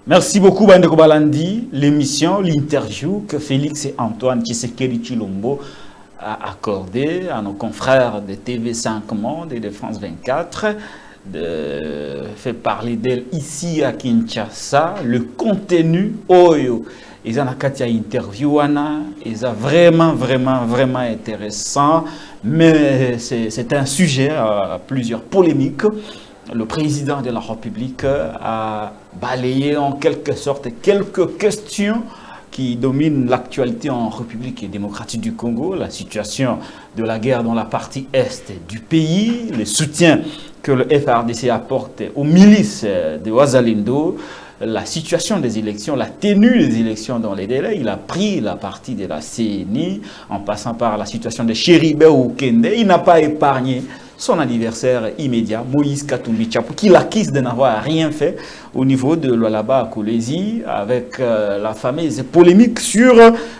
Merci beaucoup, Bandeko Balandi. L'émission, l'interview que Félix et Antoine Tshisekedi Tshilombo a accordé à nos confrères de TV5 Monde et de France 24, fait parler d'elle ici à Kinshasa. Le contenu, Oyo, ils ont une interview, ils ont vraiment intéressant, mais c'est un sujet à plusieurs polémiques. Le président de la République a balayé en quelque sorte quelques questions qui dominent l'actualité en République démocratique du Congo, la situation de la guerre dans la partie est du pays, le soutien que le FARDC apporte aux milices de Ouazalendo, la situation des élections, la tenue des élections dans les délais. Il a pris la partie de la CNI en passant par la situation de Chéribé ou Kende. Il n'a pas épargné son adversaire immédiat, Moïse Katumbi Tchapou, qui l'accuse de n'avoir rien fait au niveau de Lualaba à Kolwezi, avec la fameuse polémique sur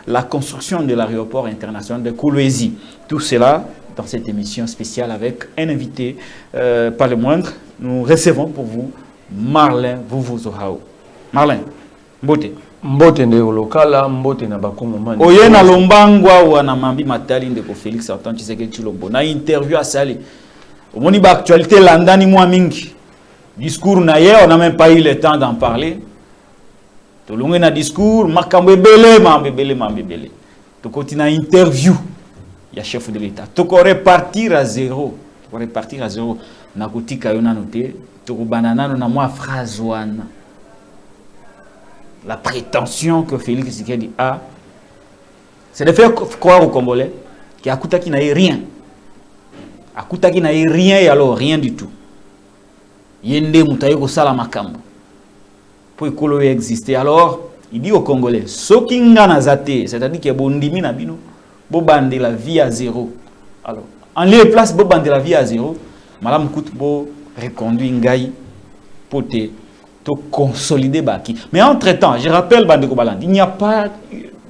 la construction de l'aéroport international de Kolwezi. Tout cela dans cette émission spéciale avec un invité, pas le moindre. Nous recevons pour vous Marlin Vuvuzorao. Marlin, mbote. Mbote ndeko lokala, mbote na bakongo mani. Oye na lombangwa wana mambi matali ndeko Félix Antoine Tshisekedi Tshilombo. Na interview à Sali. Au moni ba actualité landani mwa mingi. Discours na ye, on n'a même pas eu le temps d'en parler. To longue na discours, makambo ebele, mambebele. To continue na interview. Il y a chef de l'État. To ko repartir à zéro. Na kutika yona noté. To ko banana na mwa phrase wana. La prétention que Félix Tshisekedi a, c'est de faire croire aux Congolais qu'il y a Kouta qui n'a rien. À Kouta qui n'a rien et alors rien du tout. Yende Moutaïko Salamakambo. Pour que exister. Alors, il dit aux Congolais, Sokinga Nazate, c'est-à-dire qu'il y a Bondimi Nabino, Bobande la vie à zéro. Alors, en lieu de place, Bobande la vie à zéro, Madame Koutbo reconduit Ngaï, Poté, consolider Baki. Mais entre-temps, je rappelle Bandeko Balandi, il n'y a pas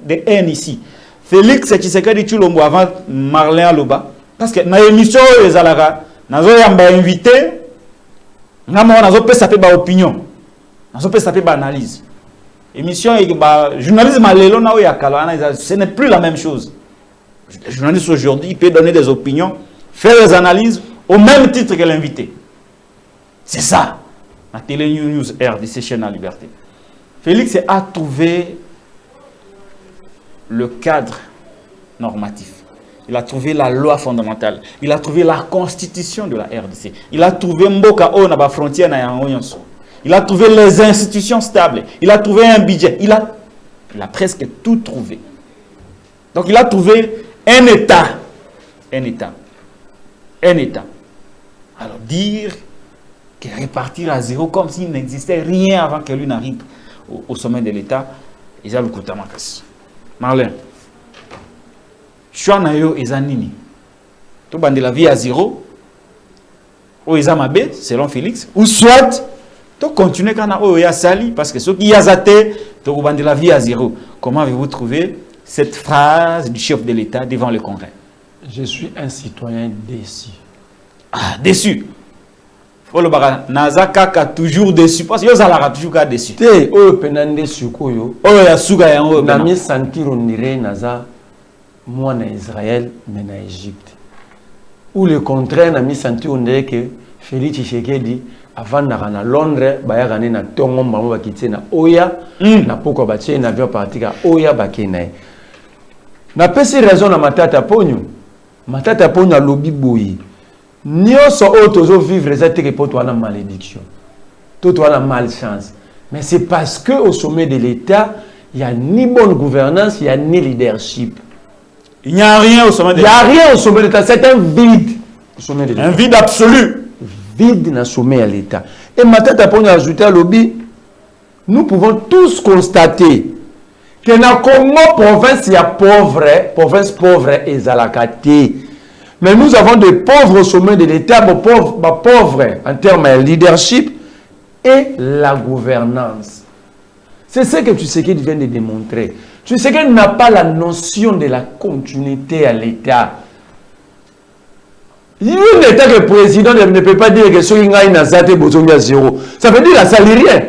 de haine ici. Félix Tshisekedi Tshilombo avant Marlin Aloba, parce que dans l'émission les alara, nazo yamba invité, nazo peut saper ba opinion, nazo peut saper ba analyse. Émission et ba journalisme alelo na yakala, ce n'est plus la même chose. Le journaliste aujourd'hui peut donner des opinions, faire des analyses au même titre que l'invité. C'est ça. La télé news RDC chaîne à liberté. Félix a trouvé le cadre normatif. Il a trouvé la loi fondamentale. Il a trouvé la constitution de la RDC. Il a trouvé Mboka O na ba frontière na Yangonyoso. Il a trouvé les institutions stables. Il a trouvé un budget. Il a presque tout trouvé. Donc il a trouvé un État. Alors dire que repartir à zéro comme s'il n'existait rien avant que lui n'arrive au sommet de l'État, ils ont le coup de macasse. Marlin, choix nayo ezanini. Tout bande la vie à zéro, ou ezamabé selon Félix, ou soit tu continues quand on a sali parce que ceux qui y a zaté, tu bande la vie à zéro. Comment avez-vous trouvé cette phrase du chef de l'État devant le Congrès? Je suis un citoyen déçu. Ah, déçu. Oh le baga naza kaka toujours déçu parce que yo zalaka toujours ka déçu. Te oyo penande sukoyo. Oyo ya suga yango na mi sentir on dirait naza moi na Israël mais na Égypte. Ou le contraire na mi sentir on dirait que Félix Tshisekedi avant na Londres ba ya na tongo mbango bakité na oya na poko batie na avion partir oya bakena. Na pesi raison na matata ponyo. Matata ponyo lobi boyi. Nyonso otozo vivre cette époque a malédiction. Tout a malchance. Mais c'est parce que au sommet de l'État, il n'y a ni bonne gouvernance, il n'y a ni leadership. Il n'y a rien au sommet de l'État. Il n'y a rien au sommet de l'État. C'est un vide au sommet de l'État. Un vide absolu. Vide dans le sommet de l'État. Et maintenant, pour nous ajouter à lobby, nous pouvons tous constater que dans le Congo, province, il y a province pauvre et Zalakate. Mais nous avons des pauvres au sommet de l'État, pauvres en termes de leadership et la gouvernance. C'est ce que Tshisekedi vient de démontrer. Tshisekedi n'a pas la notion de la continuité à l'État. Un État que le président ne peut pas dire que ce qui a zéro. Ça veut dire qu'il n'a rien.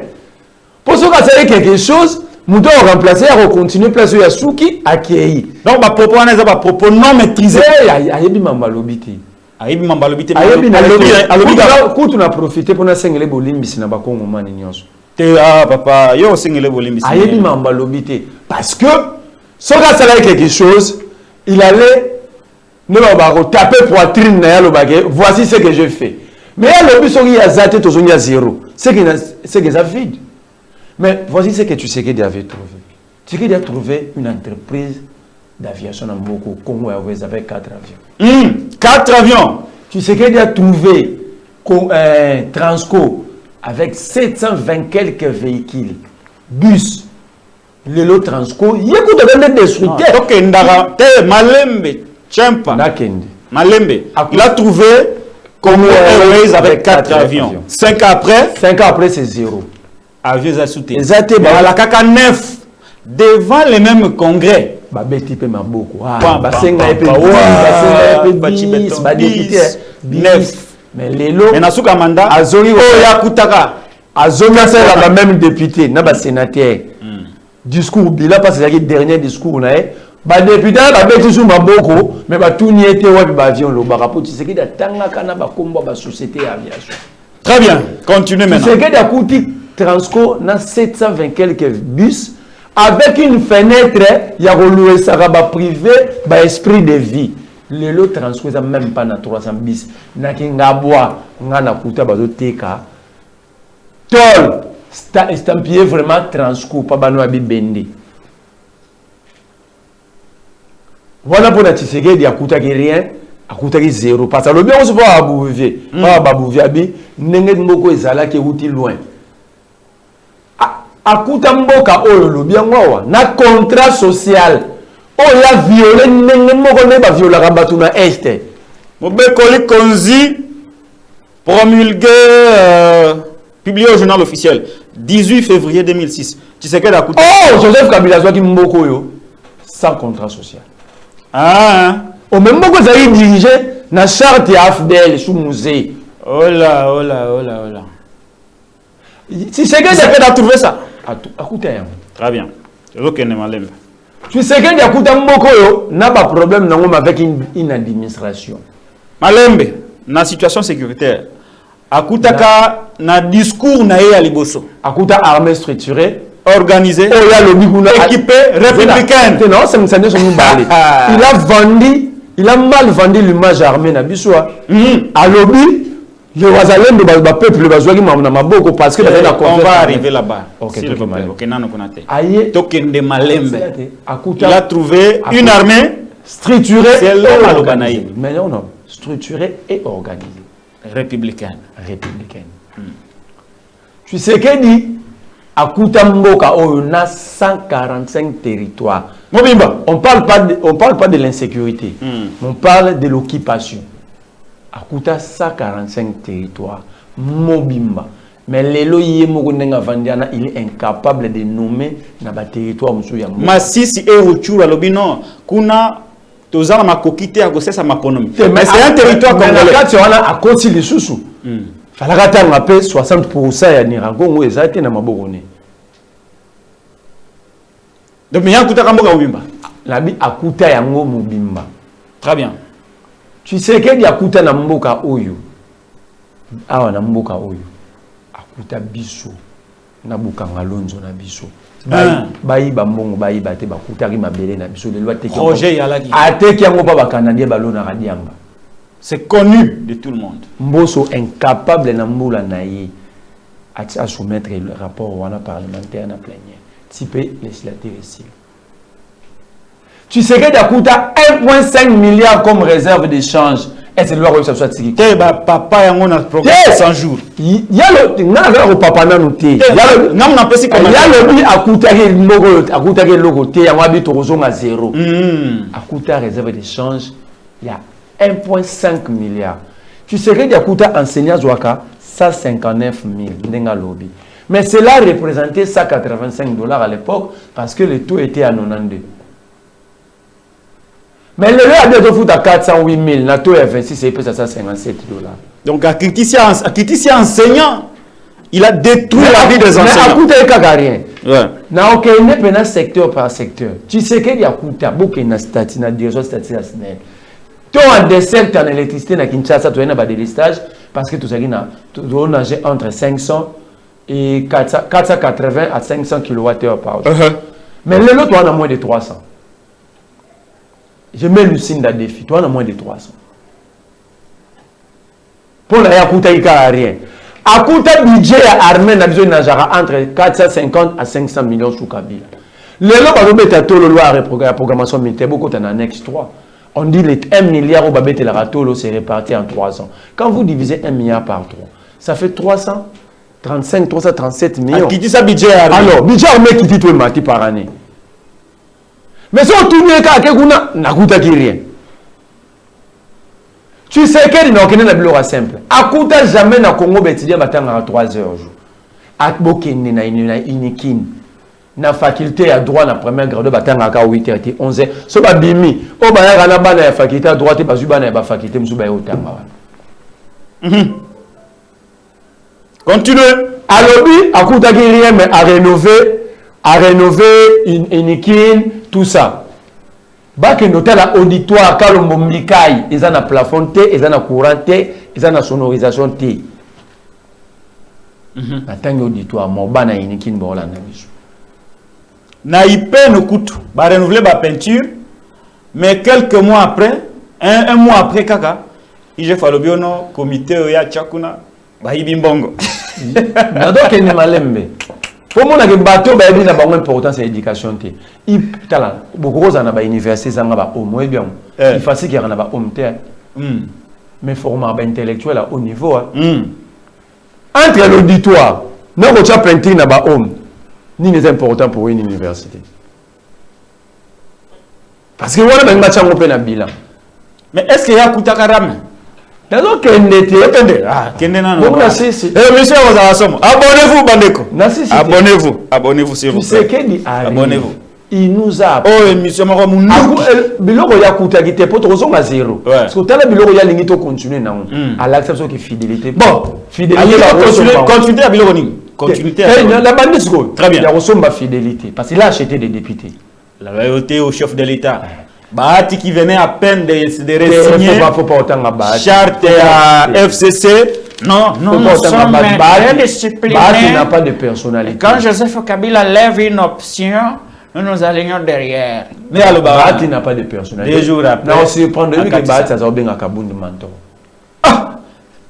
Pour ce cas, c'est quelque chose, nous devons remplacer et continuer place où Yasuki a Kei. Donc, ma propos, on a propos non maîtrisés. Ayebi mambalobiti. Ayebi mambalobiti. Ayebi na quand on a profité pour na sengele bolimbisi na bakongo mani nyonso. Ah papa, yo sengele bolimbisi. Ayebi mambalobiti parce que ce gars ça quelque chose, il allait ne va taper poitrine na ya lobake, voici ce que je fais. Mais ya lobi soki ya zate tozonya zéro. C'est que ça vide. Mais voici ce que tu sais qu'il avait trouvé. Tu sais qu'il a trouvé une entreprise d'aviation en Moko, Congo Airways avec 4 avions. 4 avions. Tu sais qu'il a trouvé Transco avec 720 quelques véhicules, bus. Le lot Transco, il y a beaucoup de destructeurs. Ok, Malembe, Tchempa. Malembe. Il a trouvé Congo Airways avec 4 avions. 5 ans après? 5 ans après, c'est 0. Avions à sauter. Exactement. La caca 9 devant les mêmes congrès. Babeti pe maboko. Basenga epe 9. Mais lelo. Mais nasuka manda. Azongi oya kutaka. Azongi c'est la même député, na ba sénateur. Discours bila parce que le dernier discours na e. Ba député ba beti sou maboko, mais ba tout ni été wa ba avion lo ba rapport tu sais que da tanga kana ba komba ba société aviation. Très bien, continuez maintenant. Tu sais que da kuti Transco na 720 quelques bus avec une fenêtre, il y a loué saraba privé, bah esprit de vie. Le lot Transco ça même pas na 300 bus. Na kingabwa ngana kuta bazo teka. Tol estampillé vraiment Transco pas bano abi bende. Voilà pour la Tshisekedi a kuta ki rien, a kuta ki zéro parce que le bien on se voit à Bouvier. Pas à Bouvier abi ndenge mboko ezala ki uti loin. Akuta mboka oyo lobi yango na contrat social oya violé ndenge moko ne ba viola batu na este Mobekoli Konzi promulgué publié au journal officiel 18 février 2006. Tu sais quel Akuta? Oh, Joseph Kabila zwaki mboko yo sans contrat social. Ah, au même mboko zali dirigé na charte ya AFDL sous musée. Oh là. Si c'est que tu as trouvé ça? Très bien. Tu sais que Yakuta Mboko n'a pas de problème avec une administration. Malembe, na situation sécuritaire. Akutaka na discours na ya liboso. Akuta armée structurée, organisée, équipée, républicaine. Non, c'est il a mal vendu l'image armée na biswa. À lobby le Wazalem de Balba peuple bazouaki mamna maboko parce que on va arriver là-bas. OK, il a trouvé une armée structurée et organisée. Mais non, structurée et organisée. Républicaine. Tu sais que dit Akuta Mboka on a 145 territoires. On parle pas de l'insécurité. On parle de l'occupation. Akuta 145 territoires, Mobimba. Mais lelo Yemogunenga Vandiana, il est incapable de nommer na ba territoire musuya. Masisi et Ruchura lobino kuna tozala makokite agosesa makonomi. Mais c'est un territoire congolais. Quand tu as à côté les sous. Falakata ngape 60% ya Nirango ezate na mabogone. Donc mais Akuta Kamboka Mobimba. Labi Akuta yango Mobimba. Très bien. Tu sais que Yakuta na mboka oyo. Awa na mboka oyo. Akuta biso. Na bukanga lonzo na biso. Bayi ba mbongo bayi bate bakuta ri mabele na biso le loi teki. Projet yalaki. Ateki yango pa ba Canadien balona radiamba. C'est connu de tout le monde. Mboso incapable na mbula na ye à soumettre le rapport wana parlementaire na plénière. Type législatif ici. Tu sais que Yakuta 1,5 milliard comme réserve d'échange. Est-ce que le roi soit tiré? Papa yango na programme 100 jours. Il y a le papa na noté. Il y a le Akuta ke logo te yango abito kozonga zéro. Akuta réserve d'échange, il y a 1,5 milliard. Tu sais que Yakuta enseignant Zouaka 159 000 ndenga lobby. Mais cela représentait 185 $ à l'époque parce que le taux était à 92. Mais le lait a bientôt foutu à 408 000, na taux est 26 et puis ça 157 $. Donc à Kitisia enseignant, il a détruit la vie des enseignants. Mais à coûter rien. Ouais. Na aucun n'est secteur par secteur. Tu sais qu'il y a coûté beaucoup de stati na direction statistique nationale. Toi en dessert en électricité na Kinshasa tu as un délestage parce que tout ça on a entre 500 et 480 à 500 kWh par jour. Mais l'autre toi on a moins de 300. Je mets le signe de défi. Toi on a moins de 300. Pour la coûter rien. À coûter budget armé na besoin entre 450 à 500 millions sous Kabila. Le lot va mettre tout le loi la programmation militaire beaucoup en annexe 3. On dit les 1 milliard au babette la ratolo c'est réparti en 3 ans. Quand vous divisez 1 milliard par 3, ça fait 335 337 millions. Qui dit ça budget armé? Alors, budget armé qui dit tout le mati par année. Mais si on tourne les cas n'a coûté rien. Tu sais qu'il n'a aucun billet simple. À coûte jamais na Congo bétidia matin à 3 heures jour. À Bokene na inikin. Na faculté à droit na première grade matin à 8 h 11 h. So ba bimi. O ba ya na ba na faculté à droite ba zuba na ba faculté musu ba otanga wana. Continuez. À lobby à coûte rien mais à rénover inikin tout ça. Bak noter la auditoire kalombo mikai ils ont un plafond té ils ont un courant té ils ont une sonorisation té attends auditoire mo bana inikin bola na biso na ipé no kutu ba renouveler ba peinture mais quelques mois après un mois après kaka il faut le biono comité ya chakuna ba ibimbongo na donc ne malembe pour moi que bateau ba bien na importance c'est éducation té il tala beaucoup za na ba université za ba au moins bien il facile qu'il y en a ba homme té mais format ba intellectuel à haut niveau entre l'auditoire non ko cha peinture na ba homme ni n'est important pour une université parce que voilà ba chango pe na bilan mais est-ce qu'il y a kutakaram donc kende kende na non si monsieur Rosasomo abonnez-vous bandeko abonnez-vous s'il vous plaît abonnez-vous il nous a monsieur mako mundu biloko ya kutakite poto kozonga zéro parce que tala biloko ya lingi to continuer na à l'acceptation que fidélité bon fidélité continuité à biloko ni continuité la bande seconde très bien il y a resomba fidélité parce qu'il a acheté des députés la loyauté au chef de l'État. Bahati qui venait à peine de re-signer charte à FCC. Non, nous sommes très disciplinés. Bahati n'a pas de personnalité. Quand Joseph Kabila lève une option, nous alignons derrière. Mais alors Bahati n'a pas de personnalité. 2 jours après. Non, c'est prendre lui que Bahati ça bien à Kabound Manto.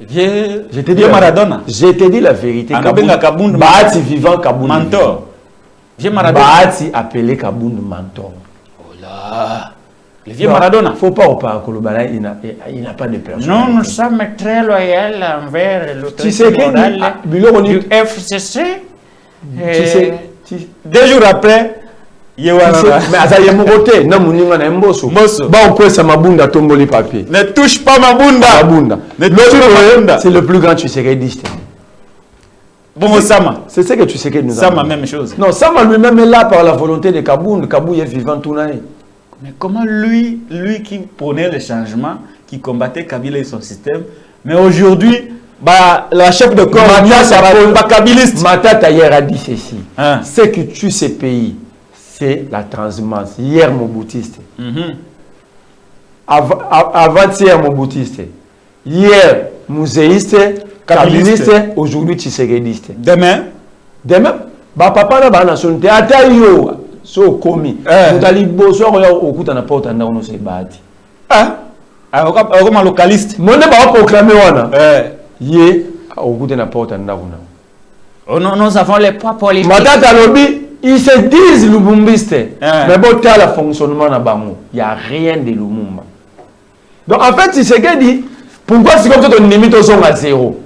Je te dis Maradona. Je te dis la vérité. Bahati vivant Kabound Manto. Bahati appelé Kabound Manto. Oh là. Le vieux Maradona. Il ne faut pas au parc, il n'a pas de personnalité. Non, nous sommes très loyaux envers l'autorité du FCC. Tu sais, 2 jours après, mais ça y est mon côté. Non, mon nom est Mbosso. Bah on peut ça mabunda tomboli papier. Ne touche pas ma bunda. C'est le plus grand Tshisekedi. Bon, Sama. C'est ce que tu sais que nous avons. Sama, même chose. Non, Sama lui-même est là par la volonté de Kabound. Kabound est vivant tout l'année. Mais comment lui qui prônait le changement, qui combattait Kabila et son système, mais aujourd'hui, bah, la chef de corps, pas kabiliste. Matata hier a dit ceci. Ce qui tue ces pays, c'est la transhumance. Hier, Moboutiste. Avant-hier, Moboutiste. Hier, muséiste, kabiliste, aujourd'hui, Tshisekedi. Demain, bah, papa n'a pas nationalité. Atayo. So komi mutali boso ya okuta na porte na ono se bahati comme localiste monde ba proclamer wana ye okuta na porte na kuna nous avons les poids politiques matata lobby ils se disent lubumbiste mais bon la fonctionnement na bango il y a rien de Lumumba donc en fait c'est ce qu'il dit pourquoi c'est comme ça ton limite au son à zéro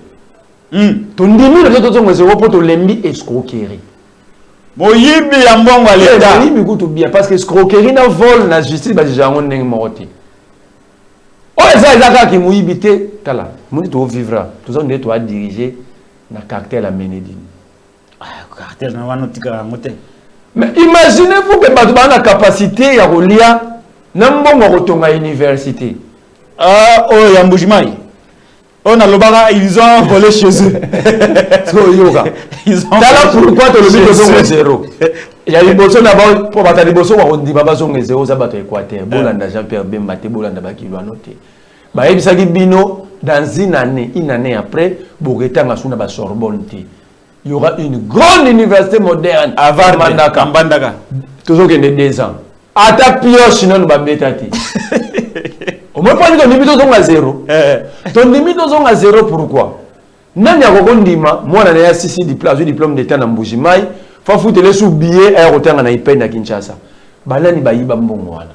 ton limite au son à zéro pour ton lembi escroquerie. Moyibi ya mbongo à l'État. Bien parce que escroquerie na vol na justice ba jango ndenge moroti. Oh ça qui moyibi te tala. Moni to vivra. Tous on doit diriger na cartel à Ménédine. Cartel na wana tika ngote. Mais imaginez-vous que bato ba na capacité ya kolia na mbongo kotonga université. Oh ya Mbujimai. On a le bar, ils ont volé chez eux. Ils ont là pourquoi tu le mets zéro. Il y a une bosse d'abord pour battre les bosses, on dit baba son zéro, ça bat Équateur. Bolanda Jean-Pierre Bemba, Bolanda Bakilo noté. Bah il s'agit bino dans une année après, Bogota Masuna ba Sorbonne. Il y aura une grande université moderne à Vandaka. Toujours qu'il y a 2 ans. À ta pioche, sinon nous va mettre. Au moins, pas ton limite à zéro. Ton limite à zéro, pourquoi? N'a pas de moi, on a 6 diplômes d'État dans Mbujimai. Il faut foutre les sous-billets à l'hôtel en Aïpen à Kinshasa. Balani Baïba Mbongwana.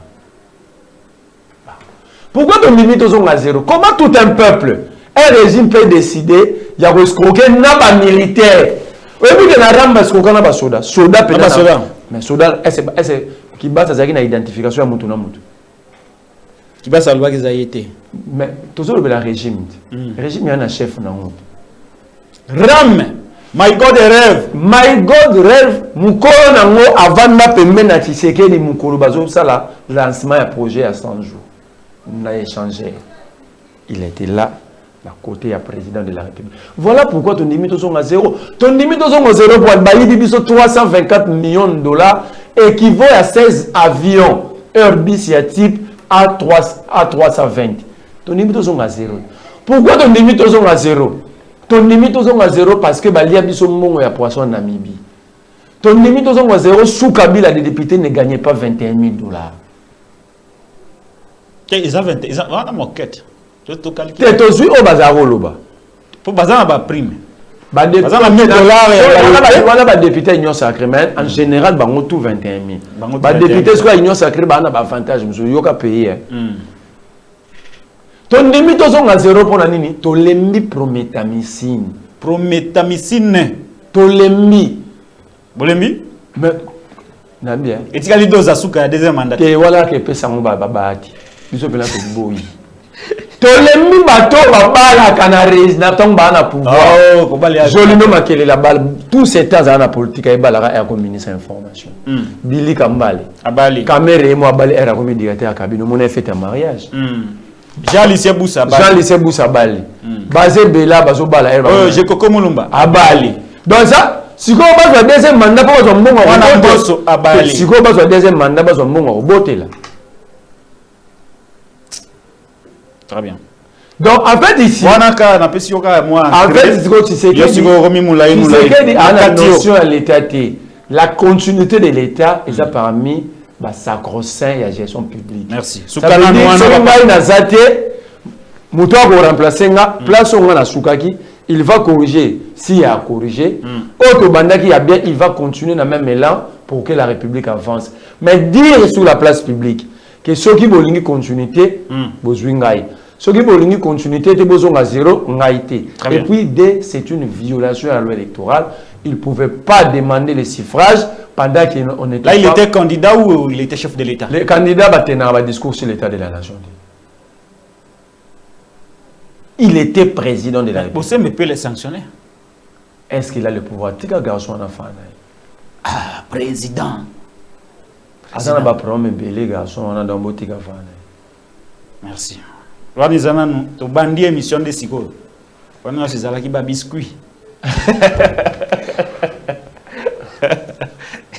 Pourquoi ton limite à zéro? Comment tout un peuple, un régime peut décider, il y a escroquer n'a militaire. Au bout de la rame, escroquer n'a pas soda. Soda peut-être. Mais soda, est-ce qui bat sa identification à Moutouna Moutou? Qui bat sa loi qu'ils a été. Mais toujours le régime. Le régime, il y a un chef dans le Ram, my God rêve. My God rêve. Moukolo nango avant na pembe na Tshisekedi Moukolo bazo ça là lancement un projet à 100 jours. On a échangé. Il était là, à côté du président de la République. Voilà pourquoi ton limite sont à zéro. Ton limite sont à zéro pour Baïdi 324 millions de dollars équivaut à 16 avions Airbus type A320. Ton limite sont à zéro. Pourquoi ton limite sont à zéro? Ton limite sont à zéro parce que Balia biso mongo ya poisson en Namibie. Ton limite sont à zéro sous Kabila des députés ne gagnaient pas 21 000 dollars. Ils ont 20, ils ont une moquette. Tu as calculé. Tu es au bazar au loba. Pour bazar ma prime. Bazar ma 1000 dollars. On a des députés Union Sacrée, mais en général, on a tout 21 000. Les députés soit Union Sacrée, on a un avantage. Monsieur, il y a payer. Ton limite à zéro pour la nini. Ton lembi prométhamycine. Prométhamycine. Ton lembi. Bolembi? Mais, n'a bien. Et tu as dit deux asuka deuxième mandat. Et voilà que peut s'en va babati. Biso pela ko boyi. To lembi bato babala canaries na tomba na pouvoir. Oh, ko bali. Jolino makele la balle tous ces temps à la politique ay balara ya comme ministre information. Billy Kambale. Abali. Kamere mo abali era comme directeur cabine mon fait un mariage. Jean-Lycée Boussa Bali. Jean-Lycée Boussa Bali. Basé Bela bazo bala era. Oh, je Koko Mulumba. Abali. Donc ça si on passe au deuxième mandat pour son bon Abali. Si on passe au deuxième mandat pour son bon au boté là. Très bien. Donc en fait ici, en fait, la notion à l'État, la continuité de l'État, ils ont parmi sacro-saint et la gestion publique. Merci. Ça veut dire que il va corriger s'il y a à corriger. Autre banda qui a bien, il va continuer dans le même élan pour que la République avance. Mais dire sur la place publique que ceux qui veulent une continuité, ceux qui veulent une continuité, ils besoin à zéro, et puis, c'est une violation à la loi électorale. Il ne pouvait pas demander le suffrage pendant qu'on était. Là, il était candidat ou il était chef de l'État? Le candidat va tenir un discours sur l'état de la nation. Il était président de la République. Vous peut les sanctionner? Est-ce qu'il a le pouvoir? Garçon enfant. Ah, président. Merci. Wanizana no to bandi émission de siko. Wana sizala ki ba biscuit.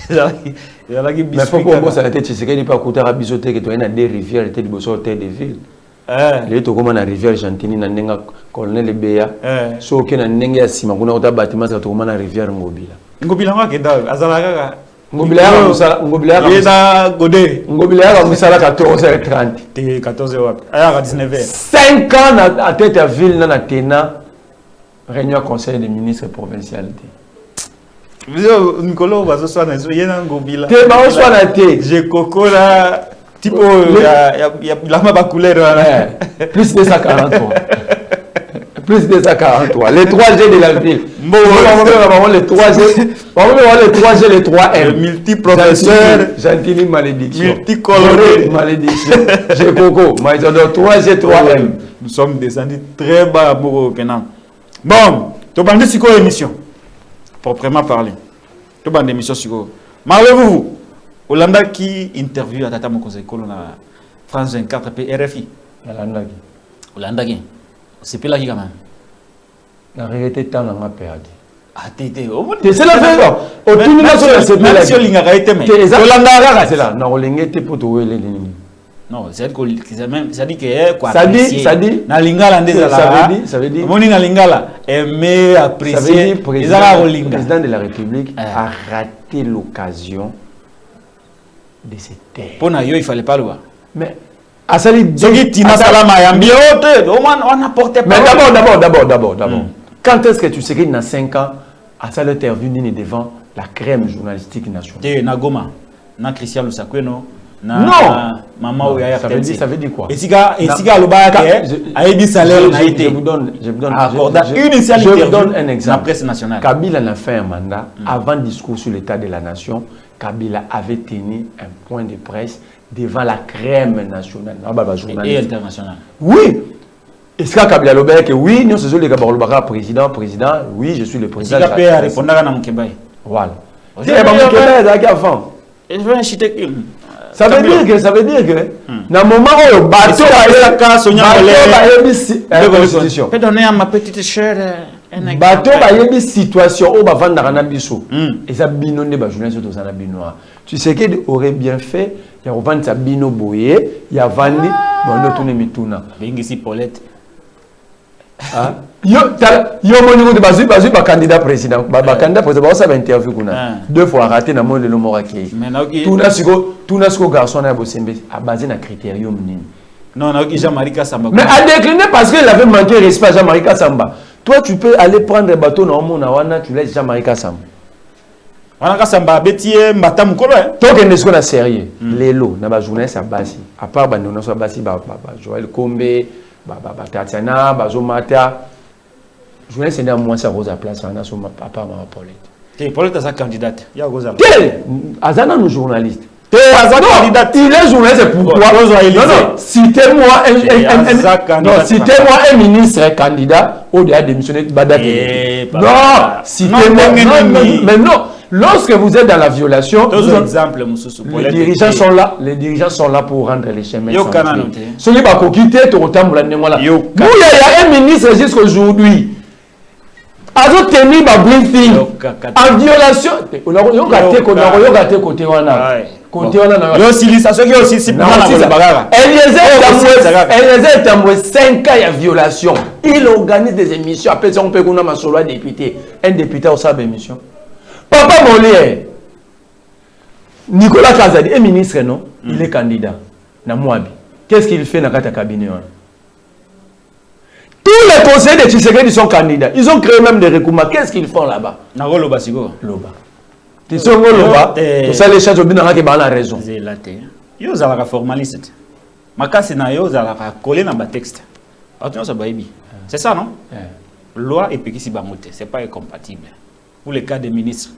Mais pourquoi ça a été Tshisekedi pas coûter à bisoter que tu as des rivières et des hôtel de ville. Les to comme na rivière Gentini na nenga colonel Beya. So ke na nenga sima kuna uta bâtiment ça to comme na rivière Ngobila. Ngobila ngwa keda azalaka Ngobila ya musala 14h30 te 14h wapi aya 19h 5 ans à tête à ville na tena réunion conseil des ministres provincialité. Nicolas bazo swana yena Ngobila te ba swana te je kokola tipo ya la couleur plus de 143 plus de 143 les 3G de la ville. Bon, les 3G, les 3G, les 3M. Multi-professeur, Gentili malédiction. Multicoloré malédiction. J'ai Coco, mais ils ont 3G, 3M. Nous sommes descendus très bas pour Pénan. Bon, tu as dit quoi émission? Proprement parler. Tu as dit émission sur quoi? Marlez-vous, Hollanda qui interview à Tata Mokozeko na France 24 RFI. Hollanda qui. C'est pas là qui quand même. La réalité tant on a perdu. Ah, t'es c'est la fin. Au tout le monde c'est même si on l'a arrêté mais. C'est là. Non, on l'a été pour trouver les lignes. Non, c'est que ça dit que quoi. Ça dit. Na lingala ndeza la. Ça veut dire. Moni na lingala aimer apprécier. Le président de la République a raté l'occasion de se taire. Pour na yo il fallait pas le voir. Mais Asali Tina Salama Yambio, on apportait pas. Mais d'abord. Quand est-ce que tu sais qu'il y a 5 ans, Asali est intervenu devant la crème journalistique nationale? Nagoma, na Christian Lusakweno, na non. Maman Ouya. Ça veut dire quoi? Et si Alobake, Aïbi Salaire n'a été. Je vous donne un exemple. La presse nationale. Kabila a fait un mandat avant le discours sur l'état de la nation. Kabila avait tenu un point de presse devant la crème nationale. Et internationale. Oui. Est-ce que Kabila Lobek, oui, nous sommes les Gabarolbara, président, oui, je suis le président. Est-ce qu'il a répondu à Namkebaï? Voilà. C'est Namkebaï avant. Et je veux acheter. Ça veut dire que, dans le moment où le bateau je peux donner à ma petite chère un exemple. Bateau a une situation où va vendre un biso. Et ça bino ne va jouer sur ton binois. Tu sais qu'il aurait bien fait, il y a vendre sa bino boyé, il y a vendu, bon, nous tourner mituna. Bingisi Paulette. Yo mon de ba candidat président candidat président ça va interview kuna 2 fois raté na monde le moraki tout na siko garçon na bosembe a basé na critérium nini non Jean-Marie Kassamba mais a décliné parce qu'il avait manqué respect à Jean-Marie Kassamba. Toi tu peux aller prendre un bateau na mona wana tu laisses Jean-Marie Kassamba wana Kassamba betie mbata mukolo toi que n'est-ce qu'on a sérieux lelo na ba journaliste à basi à part ba non so basi ba Joël Kombe Tatiana, Bazomata. Je vais essayer de moi ça Rosa place on a son papa ma Paulette. Paulette est sa candidate. Il y a Rosa. Azana nos journalistes. Azana candidate. Il est journaliste pourquoi? Non, citez-moi un ministre candidat au delà démissionné Badake. Non, citez-moi mais non. Lorsque vous êtes dans la violation, les dirigeants sont là pour rendre les chemins. Ce n'est pas pour quitter tout autant pour l'année. Il y a un ministre jusqu'aujourd'hui. A tenu ma briefing en violation. On a gâté côté wana. Côté wana. Eliezer Tambwe 5 cas de violation. Il organise des émissions. Après ça on peut qu'on a ma solo député. Un député au sa émission. Papa Molière, Nicolas Kazadi est ministre, non? Il est candidat. Qu'est-ce qu'il fait dans le cabinet? Tous les conseillers de Tshisekedi sont candidats. Ils ont créé même des recours. Qu'est-ce qu'ils font là-bas? Loba. Ils sont Loba. Tout ça, les gens ont la raison. Ils ont la formaliste. Makasi na yo za la coller dans le texte. C'est ça, non? Loi et puis si bamote, c'est pas incompatible. Pour les cas des ministres.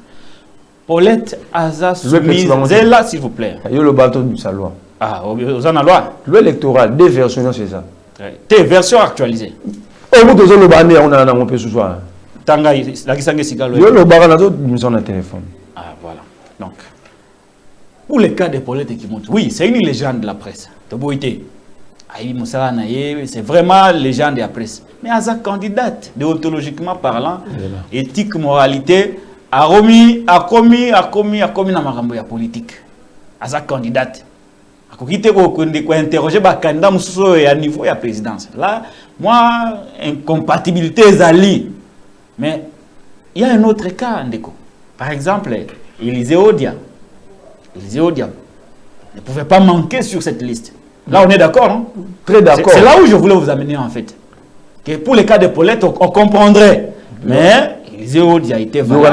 Paulette Aza soumise là, s'il vous plaît. Il y a le bateau du salon. Ah, vous en avez loi. Loi électorale, 2 versions, c'est ça. Des versions actualisées. Oh, vous avez le bateau, on a un peu ce soir. Tanga, la Kisangé Sigalo. Il y a le bateau, nous avons un téléphone. Ah, voilà. Donc, pour les cas de Paulette qui montent, oui, c'est une légende de la presse. C'est vraiment légende de la presse. Mais Aza candidate, déontologiquement parlant, éthique, moralité, a commis dans ma politique. Aza candidate. A quitté pour interroger le candidat à niveau de la présidence. Là, moi, incompatibilité Zali. Mais il y a un autre cas, Ndeko. Par exemple, Élisée Odia. Élisée Odia ne pouvait pas manquer sur cette liste. Là, on est d'accord, hein? Très d'accord. C'est là où je voulais vous amener, en fait. Que pour les cas de Paulette, on comprendrait. Mais Élisée Odia a été vraiment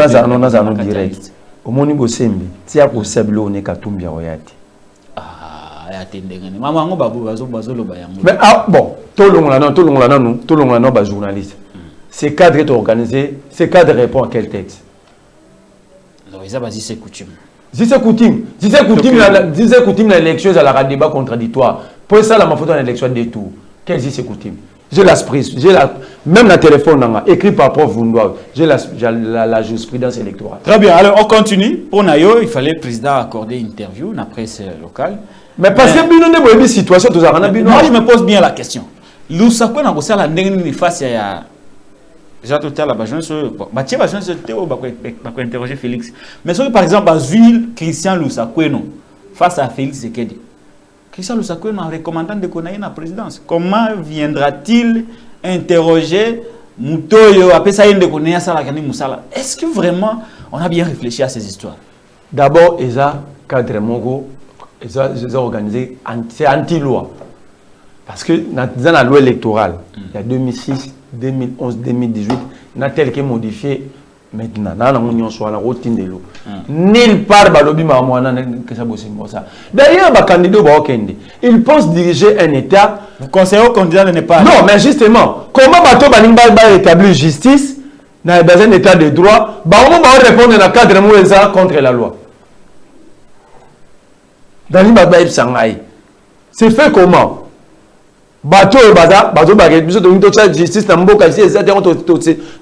direct. Au moment où c'est tia ko seblo ne katumbi royati. Mais bon, tout le monde a journaliste. Ces cadres est organisé, ces cadres répondent à quel texte? Non, ils ont dit c'est coutume. Si c'est coutume, l'élection, c'est la débat contradictoire. Pour ça, la photo dans l'élection des tours. Quelle c'est coutume? J'ai même la téléphone, écrit par prof Vundoa, j'ai la jurisprudence électorale. Très bien, alors on continue. Pour Nayo, il fallait le président accorder une interview dans la presse locale. Mais parce que nous avons une situation, moi je me pose bien la question. Lusakwe na kosala ndenge ni face ya J'attends la bagage sur bah tiens bagage sur Théo bah interroger Félix mais sur par exemple Azul Christian Lusakwe non face à Félix Sekedi Christian Lusakwe non recommandant de connaître la présidence comment viendra-t-il interroger Mutoyo après ça il de connaître ça la Kani Moussala est-ce que vraiment on a bien réfléchi à ces histoires d'abord Eza cadre mongo Eza organisé c'est anti-loi parce que dans la loi électorale il y a 2006 2011, 2018, n'a tel que modifié maintenant. Dans la union soit la routine de l'eau. Nulle part, balobi mamoana que ça bosse ça. D'ailleurs, le candidat Baokende, il pense diriger un État. Vous conseillez au candidat de ne pas. Non, mais justement, comment bateau Banimba va établir justice dans un État de droit, on va répondre dans le cadre de contre la loi. Dans l'imbabaïb Shanghai, c'est fait comment? Bateau bateau justice na mboka ici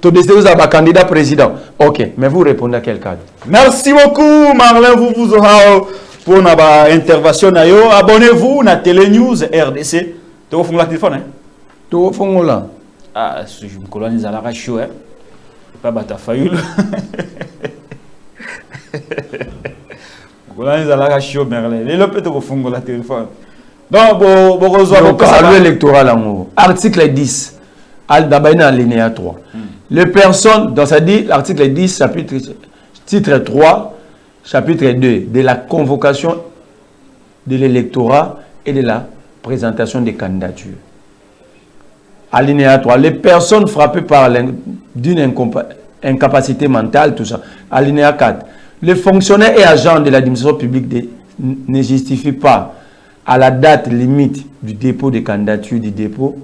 to décider à candidat président. OK, mais vous répondez à quel cadre? Merci beaucoup Marlin vous aura pour notre intervention na yo. Abonnez-vous na Télé News RDC. Tu vas faire le téléphone hein? Tu vas faire là. Ah, je me colonise à la show hein. Pas bata fayoul. Colonise à la show Merlin. Les lopes tu vas faire le téléphone. Donc, bon, loi électorale en haut. Article 10, alinéa 3. Les personnes, dans ça dit, l'article 10, titre 3, chapitre 2, de la convocation de l'électorat et de la présentation des candidatures. Alinéa 3, les personnes frappées par d'une incapacité mentale, tout ça. Alinéa 4, les fonctionnaires et agents de l'administration publique ne justifient pas à la date limite du dépôt de candidature, du dépôt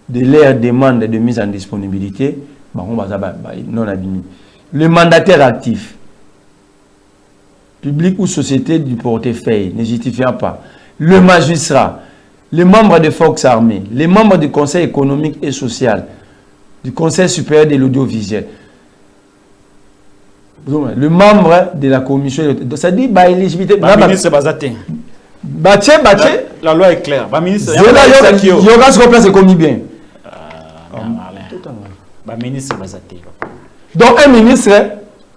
de leur demande de mise en disponibilité, non admis. Le mandataire actif, public ou société du portefeuille, ne justifiant pas. Le magistrat, les membres des forces armées, les membres du Conseil économique et social, du Conseil supérieur de l'audiovisuel, le membre de la commission, ça dit éligibilité. La loi est claire. Ministre, il y aura ce qu'on place commis bien. Ministre donc un ministre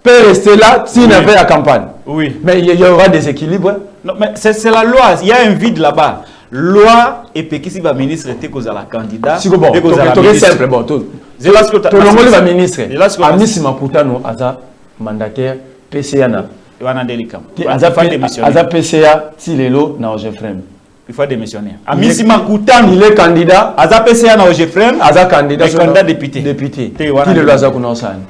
peut rester là s'il n'a pas la campagne. Oui. Mais il y aura des équilibres. Non, mais c'est la loi. Il y a un vide là-bas. Loi et puis si le ministre était cause à la candidat. C'est bon. C'est simple. Bon, tout le monde va ministre. Amis Maputano, Aza mandataire PCA. Aza PCA Tilelo na Ojefrem. Il faut démissionner. Amisima Koutan, il est candidat. Aza PCA na Ojefrem. Aza candidat. Candidat député. Député. Tilelo Aza Kunosan.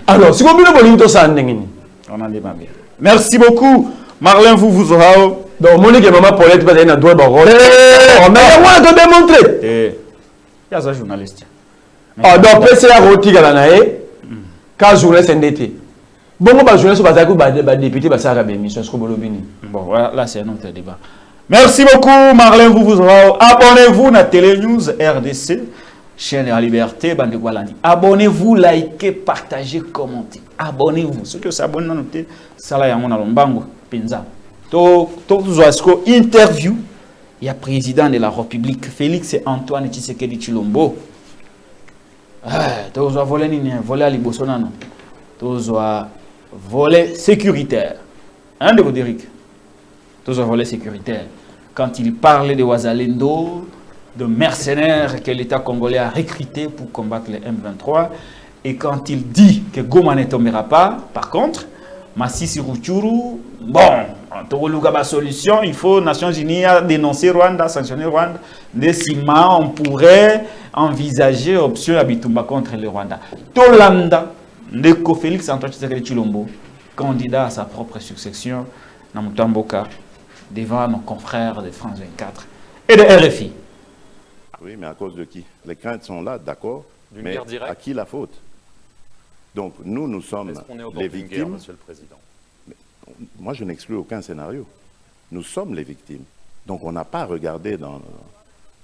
Alors, si vous voulez bonito ça ndengini. On en débat bien. Merci beaucoup. Marlin vous aura. Donc Monique et maman Paulette va aller dans droit barreau. Mais moi te démontrer. Il y a ça journaliste. Ah donc PCA Roti Galanae. Quand journaliste NDT. Bon, je vais député, bon, voilà, là c'est un autre débat. Merci beaucoup, Marlin. Vous aura. Abonnez-vous à Télé News RDC, chaîne à liberté, Bande Gualani. Abonnez-vous, likez, partagez, commentez. Abonnez-vous. Ceux qui s'abonnent à noter, ça là, il y a mon alombango, Penza. Interview, il y a président de la République, Félix et Antoine Tshisekedi Tshilombo. Tu as volé à Libosonano. Tu as volet sécuritaire. Hein, de Roderick? Tous un volet sécuritaire. Quand il parlait de Ouazalendo, de mercenaires que l'État congolais a recrutés pour combattre les M23, et quand il dit que Goma ne tombera pas, par contre, Massissi Ruchuru, bon, en solution, il faut Nations Unies dénoncer Rwanda, sanctionner Rwanda. Décima, on pourrait envisager option Abitumba contre le Rwanda. Tolanda, Ndeko Félix Antoine Tshisekedi Tshilombo, candidat à sa propre succession, Namutamboka, devant nos confrères de France 24 et de RFI. Oui, mais à cause de qui? Les craintes sont là, d'accord, mais à qui la faute? Donc nous sommes les victimes. Guerre, Monsieur le Président. Mais, moi, je n'exclus aucun scénario. Nous sommes les victimes. Donc on n'a pas à regarder dans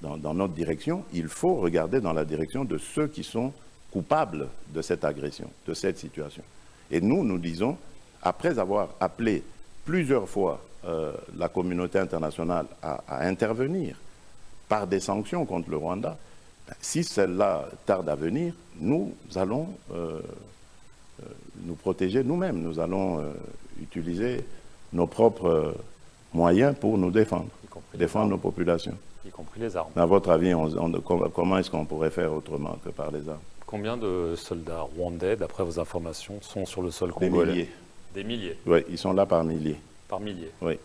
notre direction. Il faut regarder dans la direction de ceux qui sont coupables de cette agression, de cette situation. Et nous disons, après avoir appelé plusieurs fois la communauté internationale à intervenir par des sanctions contre le Rwanda. Si celle-là tarde à venir, nous allons nous protéger nous-mêmes. Nous allons utiliser nos propres moyens pour nous défendre, défendre nos populations. Y compris les armes. À votre avis, comment est-ce qu'on pourrait faire autrement que par les armes? Combien de soldats rwandais, d'après vos informations, sont sur le sol congolais? Des milliers. Des milliers? Oui, ils sont là par milliers. Par milliers? Oui.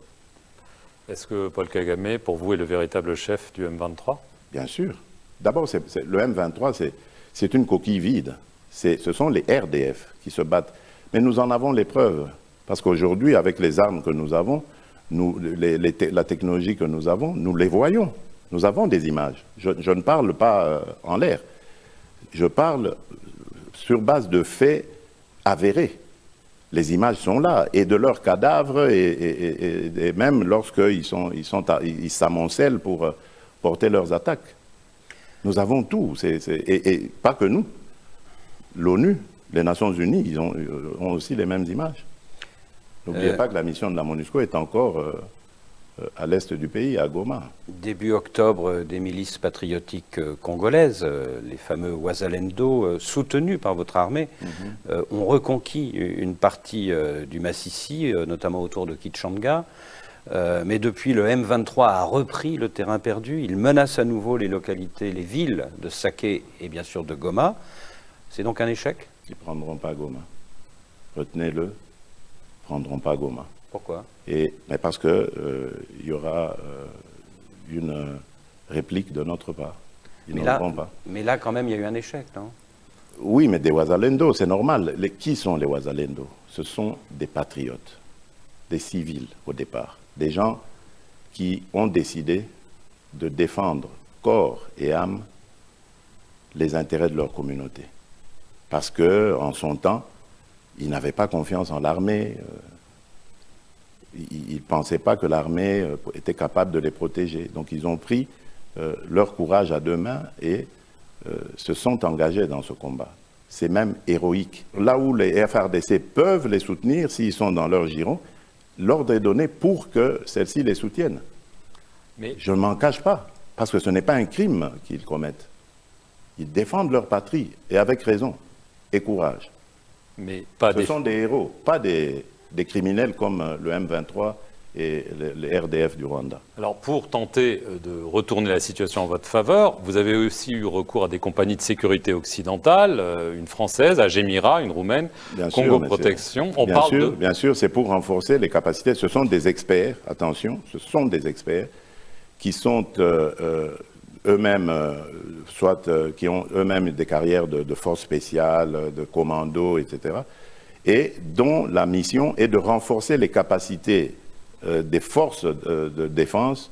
Est-ce que Paul Kagame, pour vous, est le véritable chef du M23? Bien sûr. D'abord, le M23, c'est une coquille vide. Ce sont les RDF qui se battent. Mais nous en avons les preuves. Parce qu'aujourd'hui, avec les armes que nous avons, la technologie que nous avons, nous les voyons. Nous avons des images. Je ne parle pas en l'air. Je parle sur base de faits avérés. Les images sont là, et de leurs cadavres, et même lorsqu'ils ils s'amoncellent pour porter leurs attaques. Nous avons tout, et pas que nous. L'ONU, les Nations Unies, ils ont aussi les mêmes images. N'oubliez pas que la mission de la MONUSCO est encore à l'est du pays, à Goma. Début octobre, des milices patriotiques congolaises, les fameux Wazalendo, soutenus par votre armée, ont reconquis une partie du Massissi, notamment autour de Kitshanga. Mais depuis, le M23 a repris le terrain perdu. Il menace à nouveau les localités, les villes de Saké et bien sûr de Goma. C'est donc un échec? Ils ne prendront pas Goma. Retenez-le, ils ne prendront pas Goma. Pourquoi? Mais parce qu'il y aura une réplique de notre part. Ils n'auront pas. Mais là, quand même, il y a eu un échec, non? Oui, mais des Wazalendo, c'est normal. Qui sont les Wazalendo? Ce sont des patriotes, des civils au départ, des gens qui ont décidé de défendre corps et âme les intérêts de leur communauté. Parce qu'en son temps, ils n'avaient pas confiance en l'armée. Ils ne pensaient pas que l'armée était capable de les protéger. Donc ils ont pris leur courage à deux mains et se sont engagés dans ce combat. C'est même héroïque. Là où les FARDC peuvent les soutenir, s'ils sont dans leur giron, l'ordre est donné pour que celles-ci les soutiennent. Mais je ne m'en cache pas, parce que ce n'est pas un crime qu'ils commettent. Ils défendent leur patrie, et avec raison, et courage. Mais pas ce sont des héros, pas des criminels comme le M23 et les RDF du Rwanda. Alors pour tenter de retourner la situation en votre faveur, vous avez aussi eu recours à des compagnies de sécurité occidentales, une française, Agemira, une roumaine, bien Congo sûr, Protection. Bien sûr, c'est pour renforcer les capacités. Ce sont des experts, attention, ce sont des experts qui sont eux-mêmes, qui ont eux-mêmes des carrières de forces spéciales, de commandos, etc., et dont la mission est de renforcer les capacités des forces de défense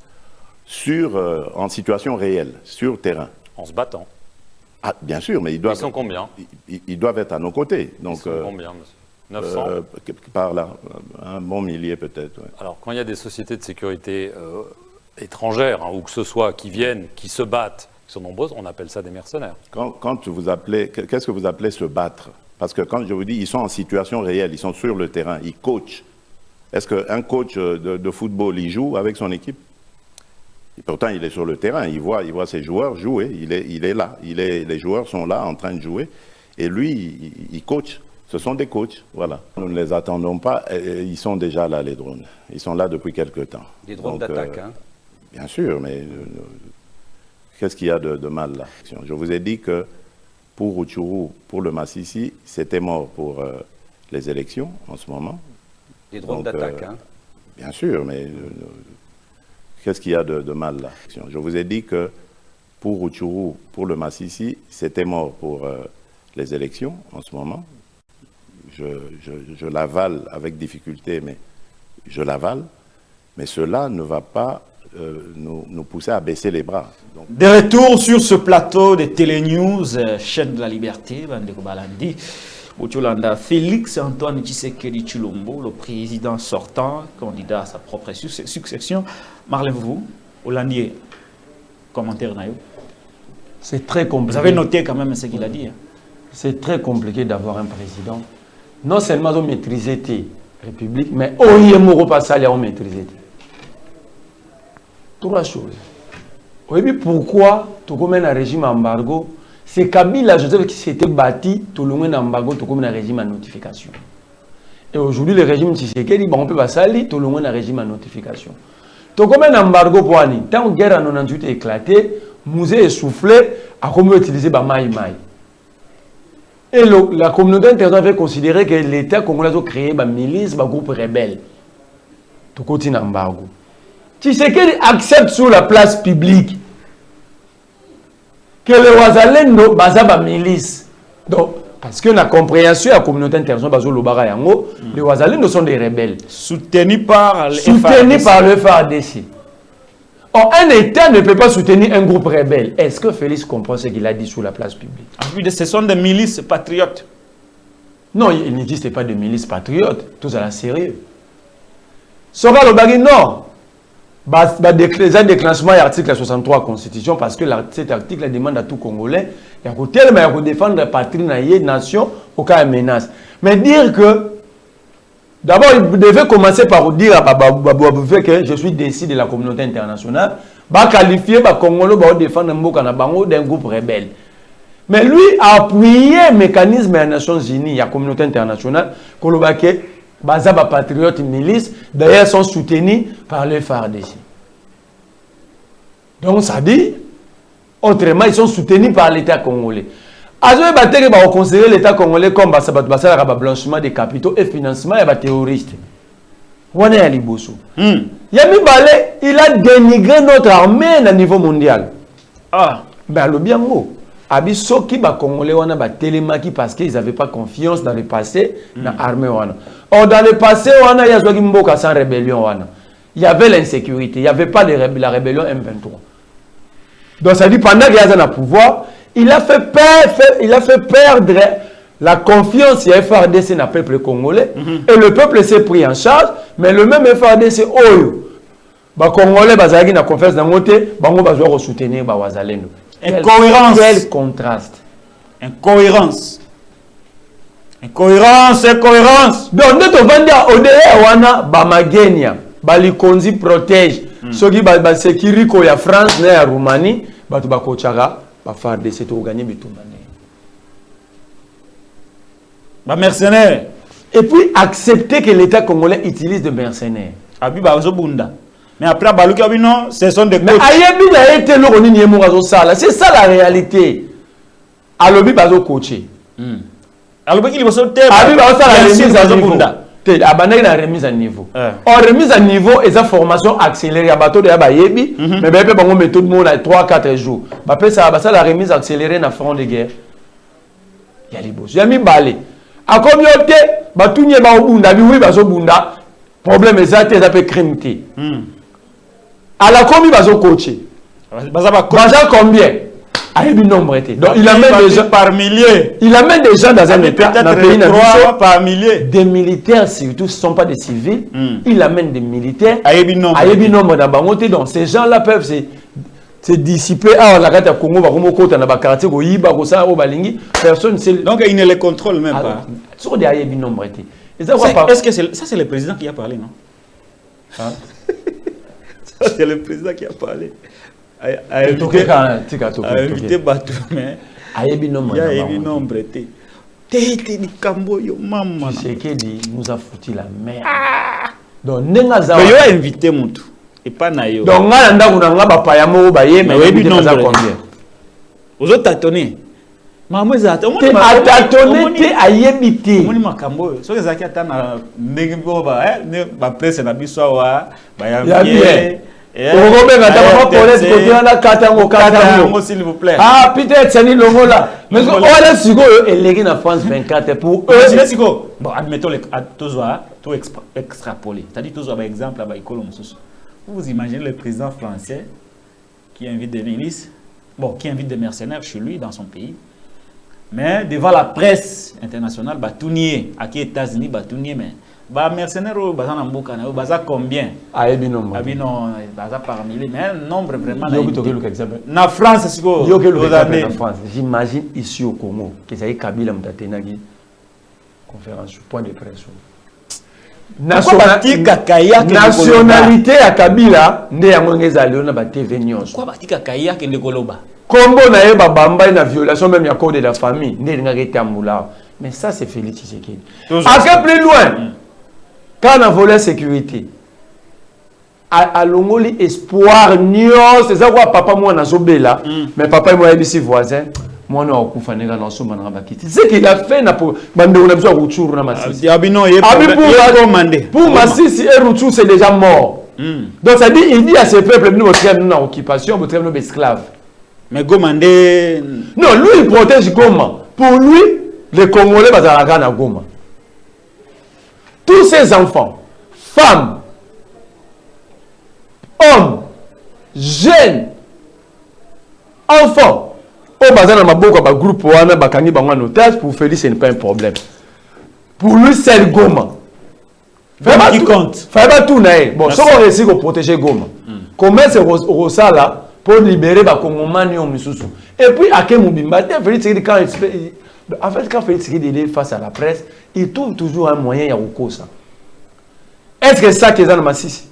en situation réelle, sur terrain. En se battant. Ah, bien sûr, mais ils sont combien? Ils doivent être à nos côtés. Donc, ils sont combien, monsieur? 900 par là, un bon millier peut-être. Ouais. Alors, quand il y a des sociétés de sécurité étrangères, ou que ce soit, qui viennent, qui se battent, qui sont nombreuses, on appelle ça des mercenaires. Quand vous appelez, qu'est-ce que vous appelez se battre? Parce que quand je vous dis, ils sont en situation réelle, ils sont sur le terrain, ils coachent. Est-ce qu'un coach de football, il joue avec son équipe? Et pourtant, il est sur le terrain, il voit ses joueurs jouer, il est là. Les joueurs sont là en train de jouer, et lui, il coach. Ce sont des coachs, voilà. Nous ne les attendons pas, ils sont déjà là, les drones. Ils sont là depuis quelque temps. Des drones d'attaque, hein? Bien sûr, mais qu'est-ce qu'il y a de mal là? Je vous ai dit que pour Rutshuru, pour le Massissi, c'était mort pour les élections en ce moment. Des drones d'attaque, hein? Bien sûr, mais qu'est-ce qu'il y a de mal là? Je vous ai dit que pour Rutshuru, pour le Massissi, c'était mort pour les élections en ce moment. Je l'avale avec difficulté, mais je l'avale. Mais cela ne va pas nous pousser à baisser les bras. Donc... De retour sur ce plateau de Télénews, chaîne de la liberté, Bandeko Balandi, Boutiolanda, Félix Antoine Tshisekedi Tshilombo, le président sortant, candidat à sa propre succession. Marlène, vous, Hollandier, commentaire Nayo? C'est très compliqué. Vous avez noté quand même ce qu'il a dit. Hein? C'est très compliqué d'avoir un président. Non seulement on maîtriser la République, mais on maîtriser. Trois choses. Oui, pourquoi tu as un régime embargo? C'est Kabila Joseph qui s'était bâti, tout le monde embargo, tout comme un régime à notification. Et aujourd'hui, le régime Tshisekedi, on peut pas salir, tout le monde a un régime à notification. Tout comme un embargo pour Annie. Tant que la guerre en 98 a éclaté, musée est soufflé, à comment utiliser Maï Maï. Et la communauté internationale avait considéré que l'État congolais a créé une milice, un groupe rebelle. Tout côté embargo. Tshisekedi accepte sur la place publique que les Ouazalendo basent une milice. Donc, parce que la compréhension de la communauté internationale, les Ouazalendo sont des rebelles. Soutenus par le FARDC. Or, un État ne peut pas soutenir un groupe rebelle. Est-ce que Félix comprend ce qu'il a dit sur la place publique? Ce sont des milices patriotes. Non, il n'existe pas de milices patriotes. Tout ça, sérieux. Sora Lobagi, non. Un déclenchement de l'article 63 de la Constitution, parce que cet article demande à tout Congolais de défendre la patrie, la nation, au cas de menace. Mais dire que, d'abord, il devait commencer par dire à Babouabouvé que je suis décidé de la communauté internationale, qualifier les Congolais pour défendre d'un groupe rebelle. Mais lui a appuyé le mécanisme des Nations Unies, la communauté internationale, que Bazaba patriotes milices, d'ailleurs, sont soutenus par le FARDC. Donc, ça dit, autrement, ils sont soutenus par l'État congolais. Azoé Bateke va considérer l'État congolais comme blanchiment des capitaux et financement des terroristes. On est à Liboso. Yami Balé, il a dénigré notre armée à niveau mondial. Ah, ben, le bien mot. Abisso qui ba congolais wana ba télémaki parce qu'ils n'avaient pas confiance dans le passé dans l'armée wana. Or dans le passé wana ya zwa mboka sans rébellion wana. Il y avait l'insécurité, il n'y avait pas la rébellion M23. Donc ça dit pendant qu'il y a un pouvoir, il a fait perdre la confiance à FARDC dans le peuple congolais et le peuple s'est pris en charge, mais le même FARDC oyo ba congolais bazaki na confiance dans côté, bango bazwa soutenir ba wazalendo. Incohérence. Quel contraste. Incohérence. Incohérence. Donc, nous avons dit wana Bamagenia, Balikonzi protège. Ceux qui ont sécurité en France, en Roumanie, ils ont faire des gagner des mercenaires. Et puis, accepter que l'État congolais utilise des mercenaires. Mais après, non, ce sont des coachs. C'est ça la réalité. Alobi bazo coaché. Alobi il va sauter. Alobi bazo la remise à niveau. En remise à niveau, et sa formation accélérée à bateau de Yabayebi, mais ben peut pas méthode monde 3-4 jours. Bah ça la remise accélérée na front de guerre. Ya libos. Yami balé. A communauté, ba tunye ba obunda, bi oui bazo bunda. Problème exact, ça peut crimter. À la commis bazo coaché. Baza combien? Nombre était. Donc il amène des gens par milliers. Il amène des gens dans un état, dans un pays par milliers. Des militaires surtout, ce ne sont pas des civils. Il amène des militaires. Nombre dans Bangote. Donc ces gens-là peuvent se dissiper. Ah, la carte à Congo, personne ne sait. Donc il ne les contrôle même pas. Sur des nombre était. Est-ce que c'est le président qui a parlé, non? Ça c'est le président qui a parlé. A évité Batou, mais il y a un nombre. T'es dit Camboyo, maman. Tshisekedi nous a foutu la merde. Donc, il a invité Moutou. Et pas Nayo. Donc, on a pas mais il y a combien? Vous êtes tâtonné. Maman, vous êtes tâtonné, t'es à yébité. Vous êtes Camboyo. Ce que vous avez presse, s'il vous plaît. Ah, peut-être c'est une longue là. Mais on a su que en France 24 pour eux. Bon, admettons tout extrapoler. C'est-à-dire tout par exemple à vous imaginez le président français qui invite des milices, qui invite des mercenaires chez lui dans son pays. Mais devant la presse internationale, tout nier. À qui États-Unis, tout nier, mais mercenaires, combien? Par milliers, mais un nombre vraiment. En France, c'est quoi? J'imagine ici au Congo que ça y est Kabila Mtatenagi conférence point de presse. nationalité à Kabila, ne ya ngeza leona ba TV nyonso. Pourquoi batika kaya kende koloba? Kombo na ye ba bamba na violation même ya code de la famille, ne nga retambula. Mais ça c'est Félix Tshisekedi. À que plus loin. Quand on a volé sécurité, à l'ongoli espoir nyos, c'est ça quoi papa moi na zobela, mais papa moi ici voisin. Moi, non, on a fait ce qu'il a fait pour Massissi et Routou, c'est déjà mort. Donc ça dit, il dit à ces peuples, nous sommes en occupation, nous sommes esclaves. Mais Gomandé... Non, lui, il protège Goma. Pour lui, les Congolais, ils vont Goma. Tous ces enfants, femmes, hommes, jeunes, enfants, groupe pour Félix, ce n'est pas un problème. Pour lui, c'est le Goma. Qui compte. Fait pas tout. Bon, si on réussit à protéger Goma, comment c'est Rosala pour libérer les Congolais. Et puis, à quel moment Félix, quand Félix est face à la presse, il trouve toujours un moyen de ça. Est-ce que c'est ça qu'ils ont dans Massissi?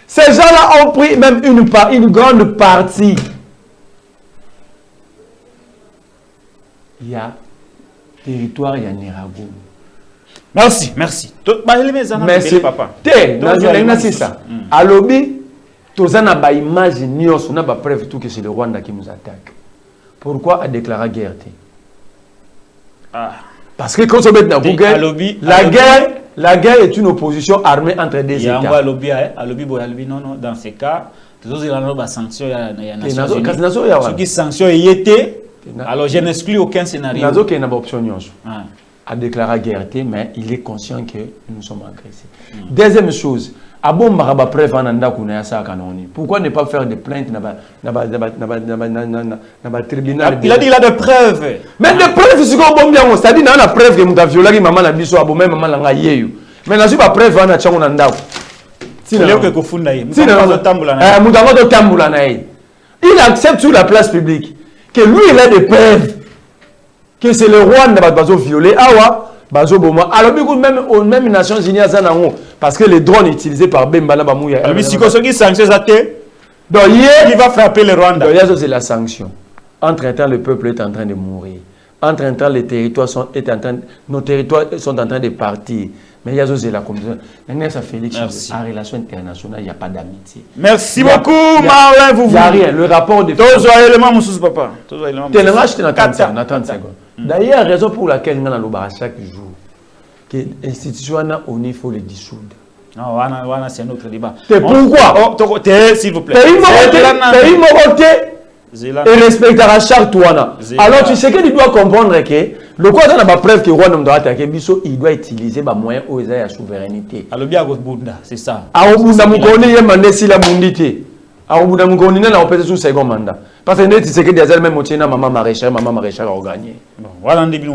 Ces gens-là ont pris même une grande partie. Il y a territoire, il y a Nirago. Merci, merci. Merci, papa. C'est ça. À l'objet, tous en a une image, on a preuve tout que c'est le Rwanda qui nous attaque. Pourquoi a déclaré guerre? Parce que quand on met dans Google, la guerre est une opposition armée entre des États. Non, dans ces cas, tous les sanctions, il y a des sanctions. Alors, je n'exclus aucun scénario. Il y a une option à déclarer guerre, mais il est conscient que nous sommes agressés. Deuxième chose, pourquoi ne pas faire des plaintes dans le tribunal? Il a dit qu'il a des preuves. Mais des preuves, c'est comme bien, c'est-à-dire qu'il y a une preuve que nous avons violé maman la biso, même maman la ngayeyu. Mais il n'y a pas de preuve que nous avons violé. Il accepte sur la place publique que lui, il a des preuves que c'est le roi qui a violé. Alors, même Nations Unies, parce que les drones utilisés par Bembala Bamouya. Il va frapper le Rwanda. C'est la sanction. Entre-temps, le peuple est en train de mourir. Entre-temps, nos territoires sont en train de partir. Mais il y a aussi la commission. Félix, en relation internationale, il n'y a pas d'amitié. Merci beaucoup, Marlin. Il n'y a rien. Le rapport de... Papa. D'ailleurs, raison pour laquelle nous avons chaque jour que l'institution il faut les dissoudre. Non, c'est un autre débat. Pourquoi? S'il vous plaît. Pays Moroté et respectera chaque Touana. Alors tu sais que tu dois comprendre que le quoi dans la preuve que Rwanda doit attaquer Bisso, il doit utiliser les moyens aux aides à la souveraineté. Alors bien c'est ça. Alors Bunda Mukoni y mandé si la bundité. Alors Bunda Mukoni n'a pas sous second mandat. Parce que tu sais que des ailes même motiena maman maréchal a gagné. Bon, voilà un début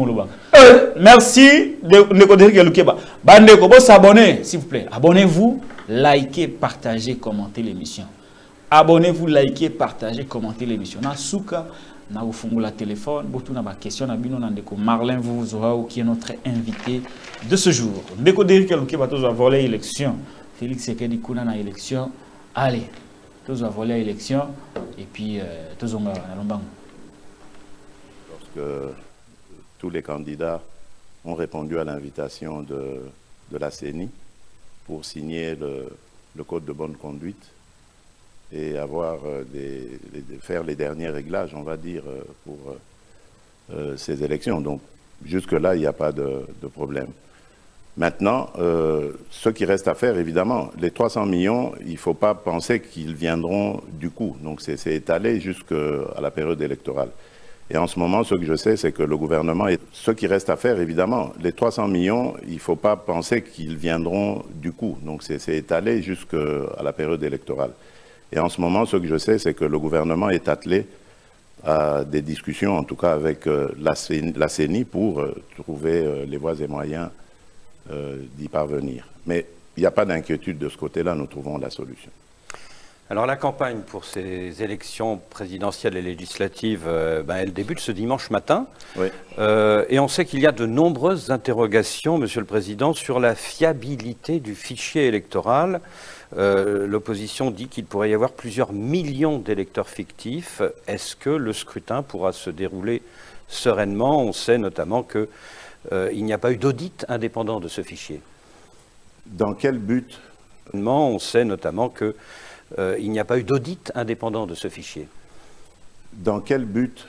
merci de Koderi Lukeba. Bande Kobo s'abonner s'il vous plaît. Abonnez-vous, likez, partagez, commentez l'émission. Abonnez-vous, likez, partagez, commentez l'émission. Na souka na ufungula téléphone, beaucoup na ba question na bino na ndeko Marlin Vuvuzora qui est notre invité de ce jour. Ndeko Derrick Lukeba tous a volé élection. Félix Tshisekedi kuna na élection. Allez, tous a volé élection et puis tous on na lombango. Lorsque tous les candidats ont répondu à l'invitation de la CENI pour signer le code de bonne conduite et avoir faire les derniers réglages, on va dire, pour ces élections. Donc, jusque-là, il n'y a pas de problème. Maintenant, ce qui reste à faire, évidemment, les 300 millions, il ne faut pas penser qu'ils viendront du coup. Donc, c'est étalé jusqu'à la période électorale. Et en ce moment, ce que je sais, c'est que le gouvernement... Ce qui reste à faire, évidemment, les 300 millions, il ne faut pas penser qu'ils viendront du coup. Donc, c'est étalé jusqu'à la période électorale. Et en ce moment, ce que je sais, c'est que le gouvernement est attelé à des discussions, en tout cas avec la CENI, pour trouver les voies et moyens d'y parvenir. Mais il n'y a pas d'inquiétude de ce côté-là, nous trouvons la solution. Alors la campagne pour ces élections présidentielles et législatives, elle débute ce dimanche matin. Oui. Et on sait qu'il y a de nombreuses interrogations, Monsieur le Président, sur la fiabilité du fichier électoral. L'opposition dit qu'il pourrait y avoir plusieurs millions d'électeurs fictifs. Est-ce que le scrutin pourra se dérouler sereinement? On sait notamment qu'il n'y a pas eu d'audit indépendant de ce fichier. Dans quel but? On sait notamment qu'il n'y a pas eu d'audit indépendant de ce fichier. Dans quel but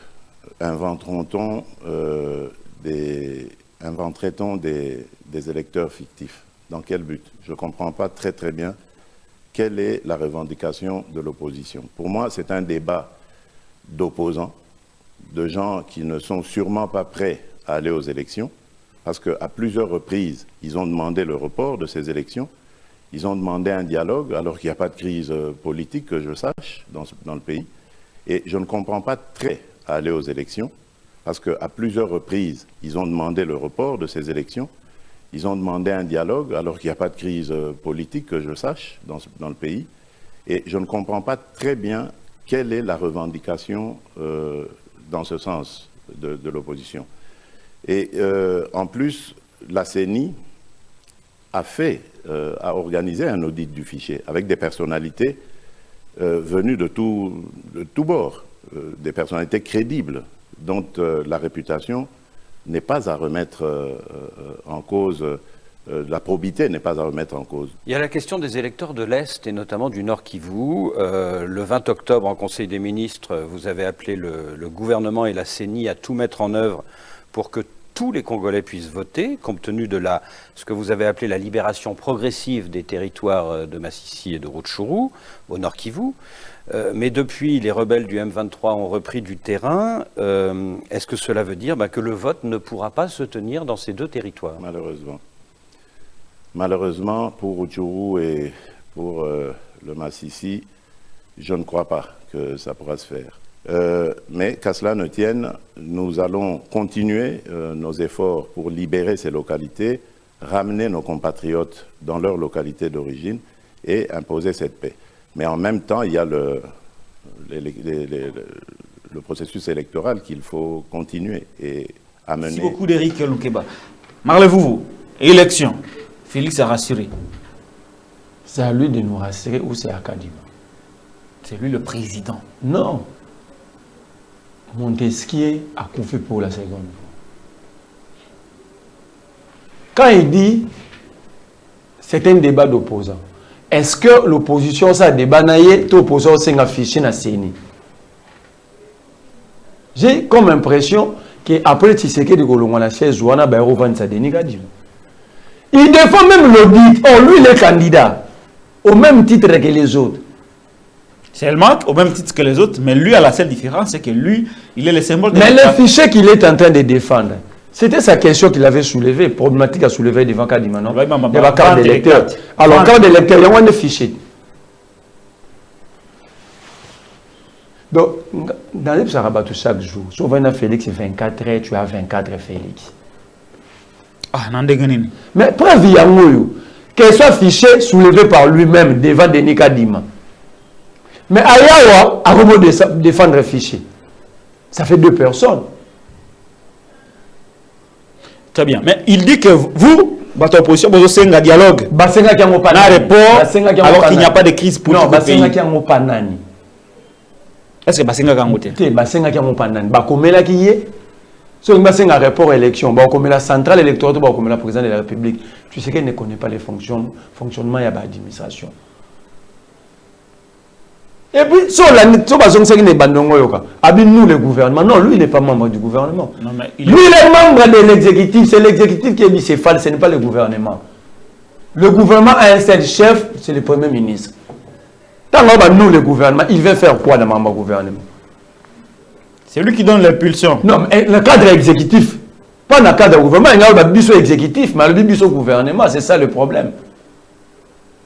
inventerait-on des électeurs fictifs? Dans quel but? Je ne comprends pas très bien quelle est la revendication de l'opposition. Pour moi, c'est un débat d'opposants, de gens qui ne sont sûrement pas prêts à aller aux élections, parce qu'à plusieurs reprises, ils ont demandé le report de ces élections. Ils ont demandé un dialogue, alors qu'il n'y a pas de crise politique, que je sache, dans le pays. Et je ne comprends pas très à aller aux élections, parce qu'à plusieurs reprises, ils ont demandé le report de ces élections. Ils ont demandé un dialogue, alors qu'il n'y a pas de crise politique, que je sache, dans le pays. Et je ne comprends pas très bien quelle est la revendication dans ce sens de l'opposition. Et en plus, la CENI a organisé un audit du fichier avec des personnalités venues de tout bord, des personnalités crédibles, dont la réputation n'est pas à remettre en cause, la probité n'est pas à remettre en cause. Il y a la question des électeurs de l'Est et notamment du Nord Kivu. Le 20 octobre, en Conseil des ministres, vous avez appelé le gouvernement et la CENI à tout mettre en œuvre pour que tous les Congolais puissent voter, compte tenu de ce que vous avez appelé la libération progressive des territoires de Massissi et de Rutshuru, au Nord Kivu. Mais depuis, les rebelles du M23 ont repris du terrain. Est-ce que cela veut dire que le vote ne pourra pas se tenir dans ces deux territoires? Malheureusement. Malheureusement, pour Rutshuru et pour le Massissi, je ne crois pas que ça pourra se faire. Mais qu'à cela ne tienne, nous allons continuer nos efforts pour libérer ces localités, ramener nos compatriotes dans leur localité d'origine et imposer cette paix. Mais en même temps, il y a le processus électoral qu'il faut continuer et amener. Merci beaucoup d'Éric Loukeba. Marlez-vous, élection. Félix a rassuré. C'est à lui de nous rassurer ou c'est à Kadima? C'est lui le président. Non. Montesquieu a couffé pour la seconde fois. Quand il dit c'est un débat d'opposants, est-ce que l'opposition ça débat naïe tout opposant s'est affiché na CENI? J'ai comme impression qu'après Tshisekedi de Golonga la chaise Zouana Bayrou Van Sadeni Kadima. Il défend même l'audit. Oh, lui, il est candidat. Au même titre que les autres. Seulement au même titre que les autres, mais lui, à la seule différence, c'est que lui, il est le symbole de... Mais le fichier qu'il est en train de défendre, c'était sa question qu'il avait soulevée, problématique à soulever devant Kadima, non? Devant carte d'électeur. Alors, carte d'électeur, il y a un fichier. Donc, dans les Sarabatou chaque jour, souvent, Félix, 24 heures, tu as 24 Félix. Ah, non, dégaine. Mais preuve, il y a un qu'elle soit fiché soulevé par lui-même devant Denis Kadima. Mais Ayawa a voulu défendre le fichier. Ça fait deux personnes. Très bien. Mais il dit que vous, votre opposition, vous avez un dialogue. Un report, alors qu'il n'y a pas de crise politique. Non, est-ce que Basenga Kangote? Basenga Kangopanani. Bakomela qui est. Si on a un rapport élection, comme la centrale électorale, comme la présidente de la République, tu sais qu'elle ne connaît pas les fonctionnements de l'administration. Et puis, si on a nous le gouvernement, non, lui il n'est pas membre du gouvernement. Non, mais lui il est membre de l'exécutif, c'est l'exécutif qui est bicéphale, ce n'est pas le gouvernement. Le gouvernement a un seul chef, c'est le Premier ministre. Tant que nous le gouvernement, il veut faire quoi dans le gouvernement? C'est lui qui donne l'impulsion. Non, mais le cadre exécutif, pas dans le cadre gouvernement, il y a un biseau exécutif, mais le biseau gouvernement, c'est ça le problème.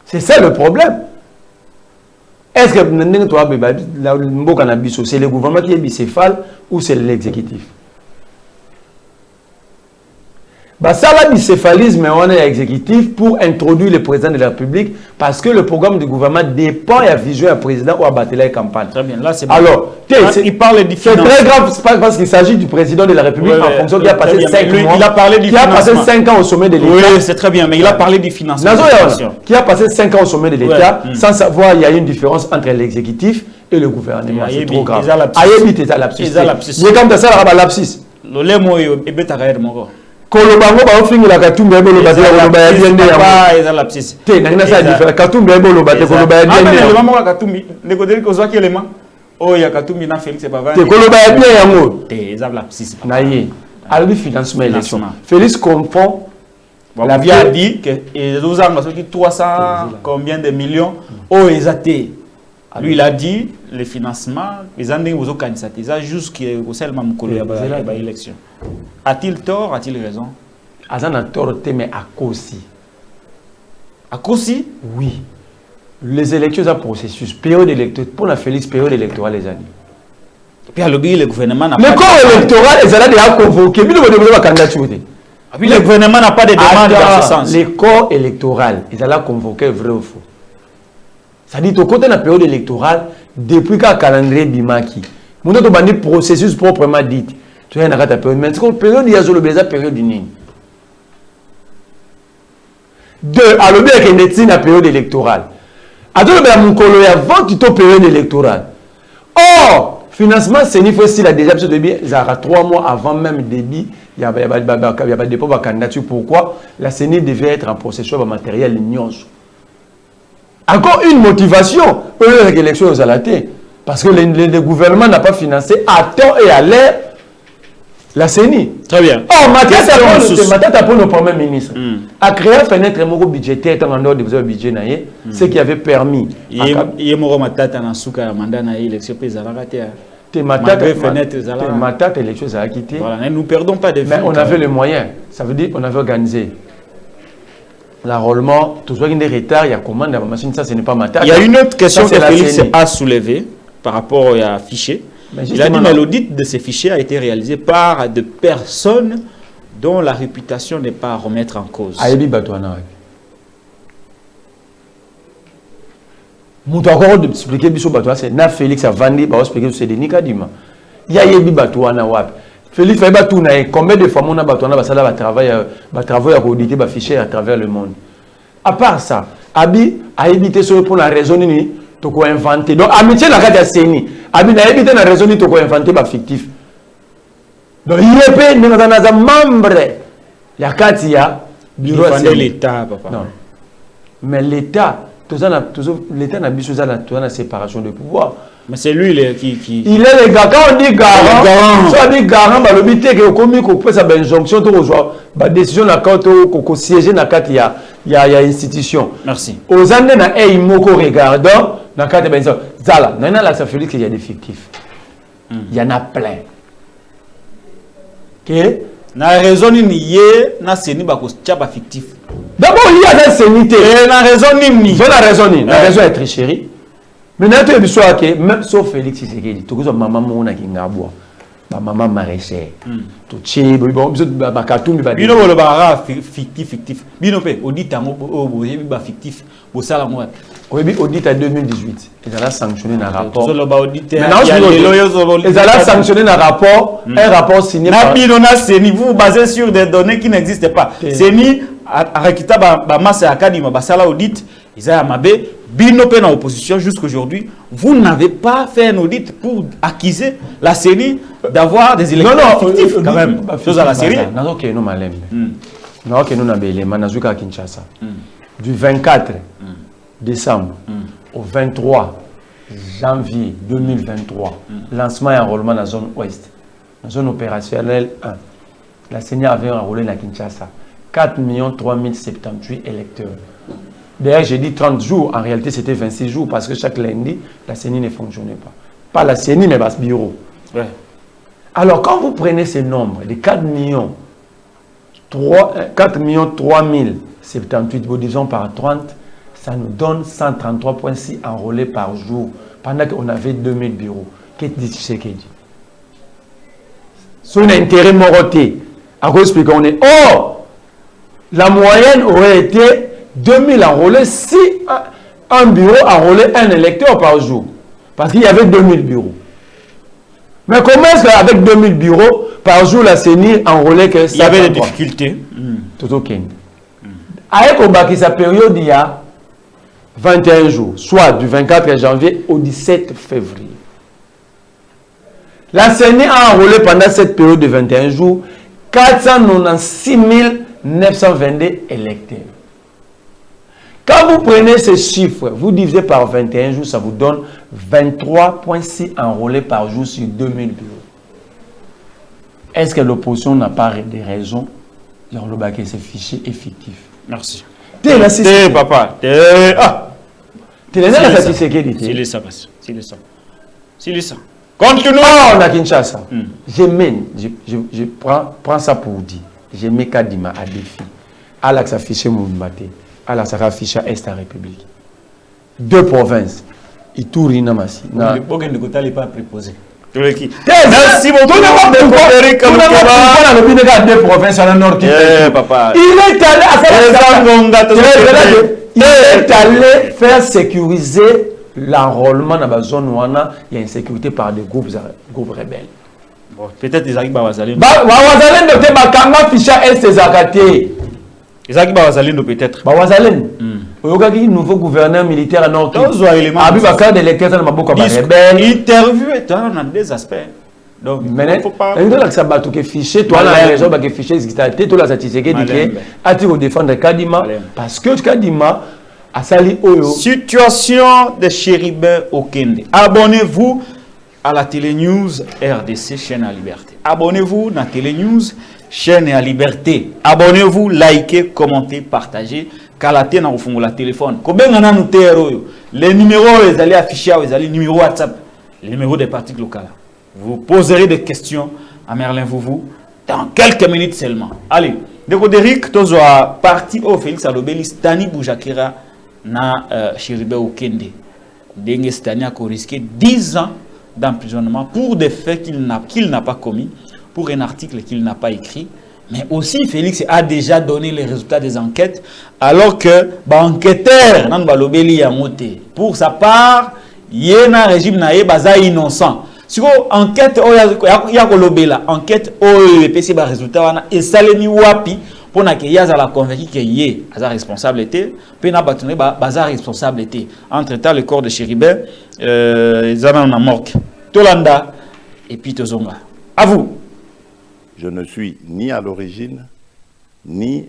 C'est ça le problème. Est-ce que c'est le gouvernement qui est bicéphale ou c'est l'exécutif? Ça va bicéphalisme on est exécutif pour introduire le président de la République parce que le programme du gouvernement dépend de la vision du président ou à battre la campagne. Très bien, là c'est bon. Alors, il parle du c'est très grave parce qu'il s'agit du président de la République en fonction qui a passé 5 mois. Il a parlé du financement. Qui a passé 5 ans au sommet de l'État. Oui, c'est très bien, mais il a parlé du financement. Qui a passé 5 ans au sommet de l'État sans savoir il y a une différence entre l'exécutif et le gouvernement. C'est trop grave. Ayebi, c'est lapsus. C'est comme ça, la lapsus. Le lemo est bête à regarder mon Kolobango ba ofingi la katumba ebo lo bate koloba ya biende ya eza lapsus te na ça différent katumba ebo lo bate koloba ya biende ya le mama katumbi ne ko dire ko zwa ki élément oh ya katumbi na Félix ba te koloba ya bien yango te eza lapsus na ye albi financement élection Félix confond la vie a dit que ils ont sorti 300 combien de millions oh ezate lui il a dit le financement les années aux candidates ça jusqu'au seulement mukolo ya ba élection. A-t-il tort, a-t-il raison? Azan a tort, mais à cause. À cause? Oui. Les élections, c'est un processus. Période électorale, pour la Félix, période électorale, les années. Puis à l'objet, le gouvernement n'a pas... Le corps électoral, ils allaient déjà convoquer. Mais le candidature. Puis le gouvernement n'a pas de demande dans ce sens. Le corps électoral, ils allaient convoquer vrai ou faux. Ça dit, au côté de la période électorale, depuis qu'un calendrier Bimaki, nous avons un processus proprement dit. Tu as une période, mais c'est période il y a le période du Nini. Deux, à l'objet qu'il y a une période électorale. À tout le monde, avant tu as période électorale. Or, financement, c'est une fois s'il a déjà besoin de débit, il y a 3 mois avant même le débit, il y a pas de dépôt de candidature. Pourquoi? La CENI devait être en possession de matériel ignorant. Encore une motivation pour l'élection aux alatés. Parce que le gouvernement n'a pas financé à temps et à l'heure la CENI. Très bien. Oh, ma tête pour le Premier ministre. A créé une fenêtre budgétaire en dehors de votre budget, ce qui avait permis. Il y a ma tête en souka mandat na élection présidentielle. Ma tête élection a quitté. Voilà, nous ne perdons pas de vue. Mais on avait les moyens. Ça veut dire qu'on avait organisé l'enrôlement. Tout ce qui est des retards, il y a commande de la machine. Ça, ce n'est pas ma tête. Il y a une autre question que Félix a soulevée par rapport à fichier. Il a dit que l'audit de ces fichiers a été réalisé par des personnes dont la réputation n'est pas à remettre en cause. Ayebi Batouana. Moutou encore expliquer Bissou Batouana, c'est na Félix a vendu, va expliquer c'est Denis Kadima. Il y a Ayebi Batouana wap. Félix fait Batouana, combien de fois mon Batouana va travailler à auditer les fichiers à travers le monde. À part ça, Abi a évité sur pour la raison ni to ko inventer. Donc amitié la carte CENI. Abi na évité la raison ni to ko inventer ba fictif. Donc IEP nous avons un membre. La carte ya bureau de l'État papa. Non. Mais l'État l'État n'a pas la séparation de pouvoir. Mais c'est lui qui... Il est le gars. Quand on dit garant, soit dit garant, le but est que comme on peut faire une injonction, la décision de la carte, qu'on siège dans la carte, il y a institution. Merci. Aux années, il y a regardant, dans la carte, il y a Zala. Non, là, ça fait qu'il y a des fictifs. Il y en a plein. Ok? Na raison ni na seni ba ko tchaba fictif. D'abord, il y a des sénités. Na raison ni. La raison est très chérie. Mais n'a pas besoin que même sauf Félix Tshisekedi, tout ça maman mona ki ngabwa. Ba maman maraîcher. Tout chi bon ba katumbi ba. Bino le bara fictif. Bino pe audit tango ba fictif. Bo sala mo. Oui, audit en 2018. Ils allaient sanctionner un rapport. Ils allaient sanctionner un rapport signé par... CENI, vous vous basez sur des données qui n'existent pas. CENI, Arakita, Bamas et Akadi, Basala audit, ils ont amabé, Binope en opposition jusqu'aujourd'hui. Vous n'avez pas fait un audit pour accuser la CENI d'avoir des élections fictifs quand même. Chose à la série. Non, ok, nous m'allons. Non, ok, nous n'avons pas les Manazuka à Kinshasa. Du 24 décembre au 23 janvier 2023, lancement et enrôlement dans la zone ouest, dans la zone opérationnelle 1. La CENI avait enrôlé dans Kinshasa 4 378 électeurs. D'ailleurs, j'ai dit 30 jours, en réalité c'était 26 jours parce que chaque lundi, la CENI ne fonctionnait pas. Pas la CENI, mais le bureau. Ouais. Alors, quand vous prenez ces nombres de 4 378, vous disons par 30, ça nous donne 133,6 enrôlés par jour, pendant qu'on avait 2000 bureaux. Qu'est-ce que dit sur un intérêt moroté, à cause qu'on est. Oh, la moyenne aurait été 2000 enrôlés si un bureau enrôlait un électeur par jour. Parce qu'il y avait 2000 bureaux. Mais comment est-ce qu'avec 2000 bureaux par jour, la CENI enrôlait que ça? Il y avait des difficultés. Tout ok. Avec Obaki, sa période, il y a 21 jours, soit du 24 janvier au 17 février. La CENI a enrôlé pendant cette période de 21 jours 496 922 électeurs. Quand vous prenez ces chiffres, vous divisez par 21 jours, ça vous donne 23,6 enrôlés par jour sur 2000 bureaux. Est-ce que l'opposition n'a pas des raisons de relobaquer ces fichiers effectifs? Merci. T'es là, c'est papa. T'es là, c'est ce qu'il dit. C'est ça, c'est ça. C'est ça. Continue. On a Kinshasa. Je prends ça pour dire. Je mets Kadima à défi. Alex a affiché Moumbate. Alex a affiché Est à République. 2 provinces. Ituri Namasi. L'époque de Kota n'est pas préposé. Merci beaucoup. Tout le monde a 2 provinces à la nord. Papa. Il est allé faire sécuriser l'enrôlement dans la zone où il y a une sécurité par des groupes rebelles. Bon, peut-être les Agba Wazalendo. Wazalendo, c'est Bakanga Ficha Est Zakate. Les Agba Wazalendo, peut-être. Wazalendo. Il nouveau gouverneur militaire à Nord. Abi Bakar de l'électeur dans Maboka rebelle. Interview est dans des aspects. Donc, il ne faut pas. Il y a fichier, toi, la région, il y a fichier, tu as la défendre Kadima. Parce que Kadima. Situation de Chéribin Okende. Abonnez-vous à la Télénews RDC, chaîne à liberté. Abonnez-vous à la Télénews, chaîne à liberté. Abonnez-vous, likez, commentez, partagez. Kalaté na ufungu la téléphone. Kobenga nous les numéros ils allaient afficher, ils allaient numéro WhatsApp, les numéros des partis locaux. Vous poserez des questions à Merlin Vouvou dans quelques minutes seulement. Allez, de Godéric, tous à parti au Félix Alobeli, Stani Boujakera na Chéribin Okende. Dengue Stani a risqué 10 ans d'emprisonnement pour des faits qu'il n'a pas commis, pour un article qu'il n'a pas écrit. Mais aussi, Félix a déjà donné les résultats des enquêtes, alors que l'enquêteur, pour sa part, il y a un régime innocent. Si vous enquête, il y a enquête, il y a résultat, et ça wapi pour qu'il y ait la convaincu qu'il y ait la responsabilité, puis il y a la responsabilité. Entre-temps, le corps de Chéribin, ils ont mort. Tolanda et puis Tozonga. À vous. Je ne suis ni à l'origine, ni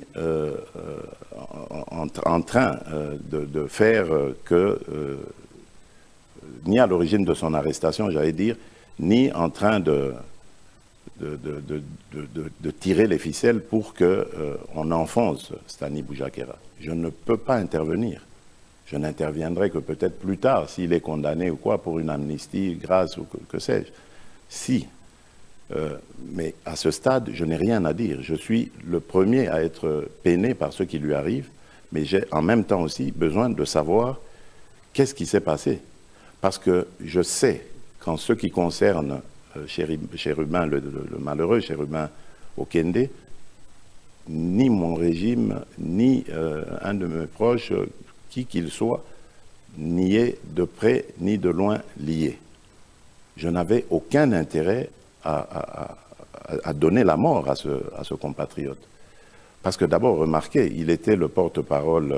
en train de faire que... ni à l'origine de son arrestation, j'allais dire, ni en train de tirer les ficelles pour qu'on enfonce Stani Boujakera. Je ne peux pas intervenir. Je n'interviendrai que peut-être plus tard, s'il est condamné ou quoi, pour une amnistie, grâce ou que sais-je. Si. Mais à ce stade, je n'ai rien à dire. Je suis le premier à être peiné par ce qui lui arrive, mais j'ai en même temps aussi besoin de savoir qu'est-ce qui s'est passé. Parce que je sais qu'en ce qui concerne Chérubin, le malheureux Chérubin Okende, ni mon régime, ni un de mes proches, qui qu'il soit, n'y est de près ni de loin lié. Je n'avais aucun intérêt à donner la mort à ce compatriote. Parce que d'abord, remarquez, il était le porte-parole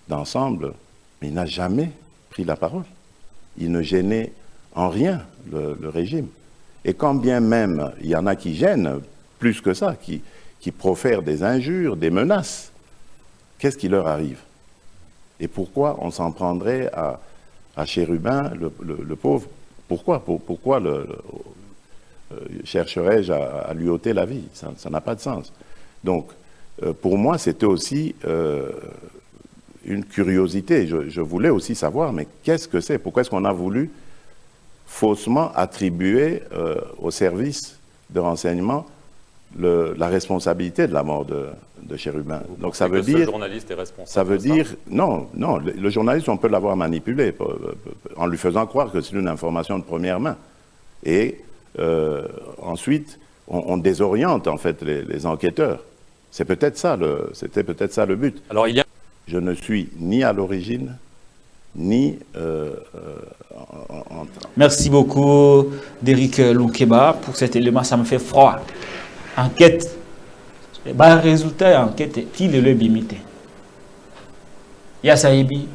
d'Ensemble, mais il n'a jamais pris la parole. Il ne gênait en rien le régime. Et quand bien même il y en a qui gênent, plus que ça, qui profèrent des injures, des menaces, qu'est-ce qui leur arrive? Et pourquoi on s'en prendrait à Chérubin, le pauvre? Pourquoi chercherais-je à lui ôter la vie? Ça n'a pas de sens. Donc, pour moi, c'était aussi une curiosité. Je voulais aussi savoir, mais qu'est-ce que c'est? Pourquoi est-ce qu'on a voulu faussement attribuer au service de renseignement la responsabilité de la mort de Chérubin? Donc ça veut dire... Ce journaliste est responsable. Ça veut dire... Non, le journaliste, on peut l'avoir manipulé en lui faisant croire que c'est une information de première main. Et ensuite, on désoriente en fait les enquêteurs. C'était peut-être ça le but. Alors, je ne suis ni à l'origine, ni... Merci beaucoup, Derrick Loukeba, pour cet élément. Ça me fait froid. Enquête. Bah, résultat, enquête, il est le bimité. Il y a Saïbi,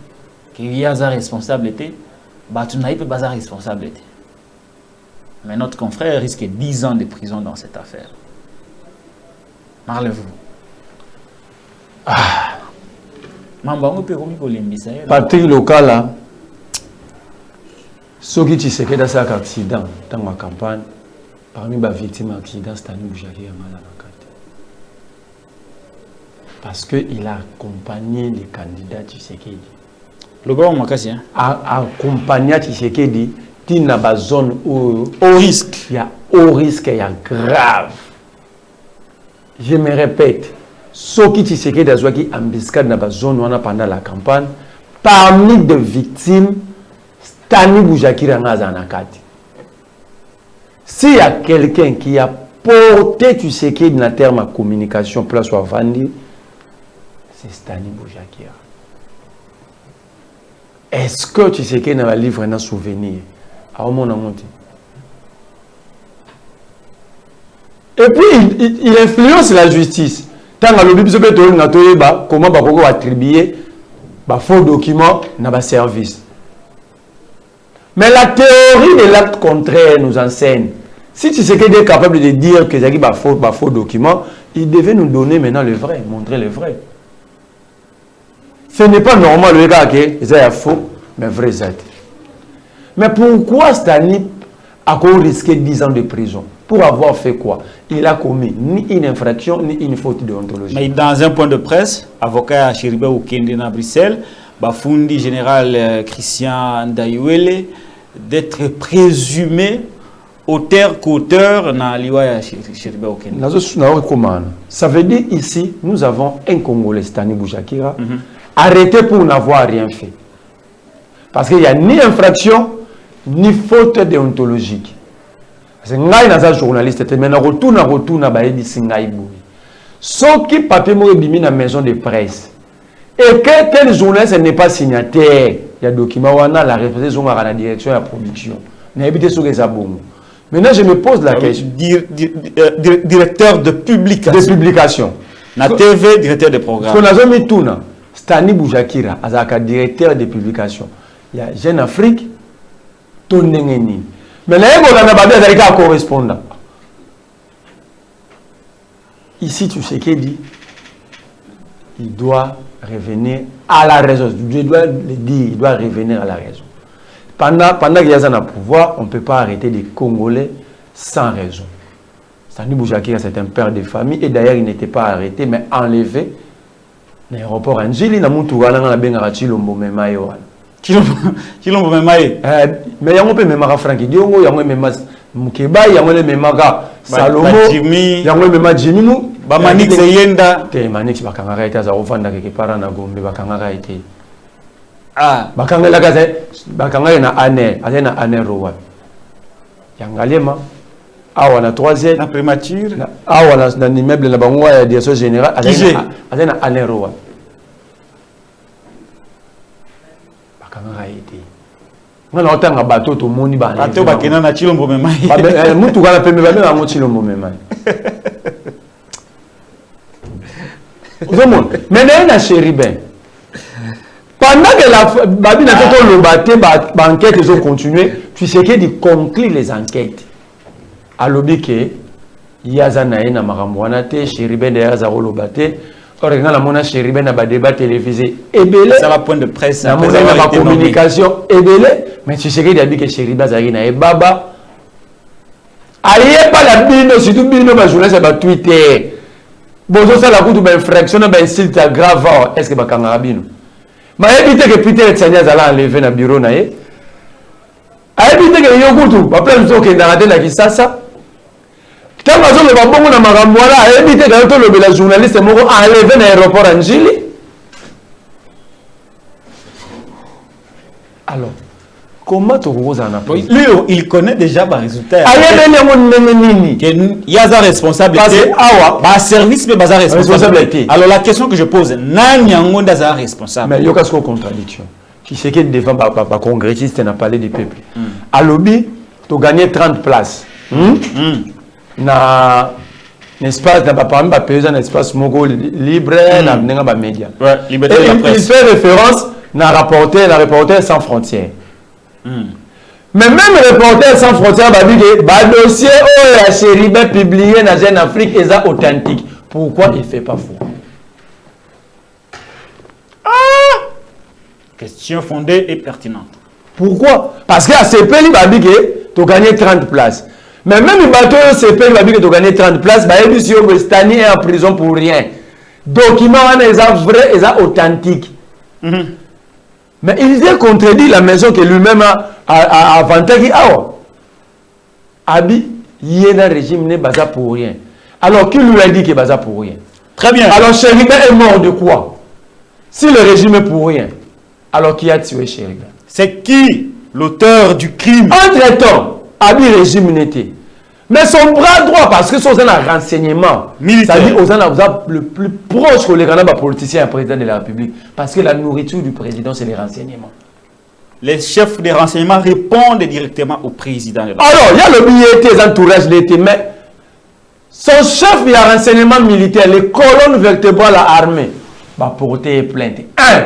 qui y a sa responsabilité. Bah, tu n'as pas sa responsabilité. Mais notre confrère risque 10 ans de prison dans cette affaire. Parlez-vous. Patrick Lokala, ceux qui disent que dans un accident, dans ma campagne, parmi les victimes d'accident, c'est un Boujaki parce qu'il a accompagné les candidats Tshisekedi. Le gars, on a accompagné Tshisekedi dans la zone où au risque. Il y a haut risque, il y a grave. Je me répète. Ceux qui Tshisekedi a joué embuscade dans la zone où on a pendant la campagne, parmi les victimes, Stani Boujaki Ranazanakati. S'il y a quelqu'un qui a porté Tshisekedi dans le terme de communication, place ou Vandi, c'est Stani Boujaki. Est-ce que Tshisekedi a livré un souvenir? Et puis, il influence la justice. Tant que le Bible se comment on va attribuer des faux documents dans le service. Mais la théorie de l'acte contraire nous enseigne. Si Tshisekedi est capable de dire que c'est un faux document, il devait nous donner maintenant le vrai, montrer le vrai. Ce n'est pas normal le gars que c'est faux, mais vrai c'est. Mais pourquoi Stani a risqué 10 ans de prison? Pour avoir fait quoi? Il a commis ni une infraction, ni une faute déontologique. Mais dans un point de presse, avocat Chiribe Okende à Bruxelles, Bafundi général Christian Ndayouele, d'être présumé auteur-qu'auteur dans l'Iwa Chiribe Okende. Ça veut dire ici, nous avons un Congolais, Stani Boujakira, arrêté pour n'avoir rien fait. Parce qu'il n'y a ni infraction, ni faute déontologique. C'est un journaliste, mais je retourne à ce qui papier m'a mis dans la maison de presse. Et quel journaliste n'est pas signataire? Il y a des documents, la représentation de la direction de la production. Maintenant, je me pose la question. Directeur de publication. De publication. La TV, directeur de programme. Ce qu'on a mis tout, Stani Boujakira, directeur de publication. Il y a Jeune Afrique, Tonengeni. Mais là, il y a un correspondant. Ici, tu sais qu'il dit, il doit revenir à la raison. Je dois le dire, il doit revenir à la raison. Pendant qu'il y a un pouvoir, on ne peut pas arrêter les Congolais sans raison. Stani Boujakira, c'est un père de famille, et d'ailleurs, il n'était pas arrêté, mais enlevé. L'aéroport Anjili, il a Chilombo Memaye. Chilombo Memaye. Mais il y a un peu même Francky Diongo, il y a un peu même Mukeba, il y a un peu même Salomo, il y a un peu même Jimmy. Bamanix Yenda. Te Manix Bakangara était à Ofanda quelque part en Gombe, Bakangara était. Ah, Bakangara Bakangara na Aner, Azena Aner Rowan. Yangalema, Awana 3e. La primature. Awana dans l'immeuble de la direction générale, Azena Aner Rowan. On a autant de bateaux tout le monde. Bateau bakena na Chilombo Memaye. Mutu kana pembe ba na mo Chilombo Memaye. Mais na Chéribin. Pendant que la babi na toto le baté ba enquête ils ont continué, tu sais que de conclure les enquêtes. À l'obike Yazana na makamwana te Chéribin derrière za lo baté. Quand la mona Chéribin na ba débat télévisé ebele. Ça va point de presse. Na mona na communication ebele. Mais tu sais qu'il a dit que Chéribin Zagina est baba. Aïe, pas la bino, si tu bino, ma journée, c'est ma Twitter. Bon, ça, la coup de infraction, ben, s'il t'a grave, est-ce que ma camarabino? Mais évitez que Peter et Tsania Zala enlever dans le bureau, naïe. Évitez que Yogutu, ma plein de temps qui dans la tête, qui ça. Quand ma zone va bon, on a ma rambola, évitez que la journaliste m'a enlevé dans l'aéroport Angili. Alors, Comment tu roses en Afrique? Lui, il connaît déjà les résultats. Il y a un responsabilité. Service, mais bazar responsabilité. Alors la question que je pose, nani angonda responsable? Mais il y a une contradiction. Qui sait que devant le congressiste n'a parlé du peuple. À l'objet, tu as gagné 30 places. N'est-ce pas, parmi les pays, un espace libre, dans les médias. Il fait référence à Reporters sans frontières. Mais même Reporters sans frontières a dit que le dossier où la Chéribin publié dans Jeune Afrique est authentique. Pourquoi il ne fait pas faux? Question fondée et pertinente. Pourquoi? Parce qu'à CP, il va dire que tu as gagné 30 places. Mais même le bateau CP, il va dire que tu as gagné 30 places. Il dit que Stani est en prison pour rien. Document est vrai, est authentique. Mais il a contredit la maison que lui-même a inventé. Abi, il est dans le régime, n'est pas pour rien. Alors, qui lui a dit qu'il est pas pour rien? Très bien. Alors, Chéribin est mort de quoi? Si le régime est pour rien, alors qui a tué Chéribin? C'est qui l'auteur du crime? Entre-temps, Abi régime n'était. Mais son bras droit, parce que c'est un renseignement militaire, c'est-à-dire le plus proche que les politiciens et président de la République. Parce que la nourriture du président, c'est les renseignements. Les chefs des renseignements répondent directement au président de la République. Alors, il y a le billet, les entourages l'été, mais son chef de renseignement militaire, les colonnes vertébrales de l'armée, va porter plainte. 1.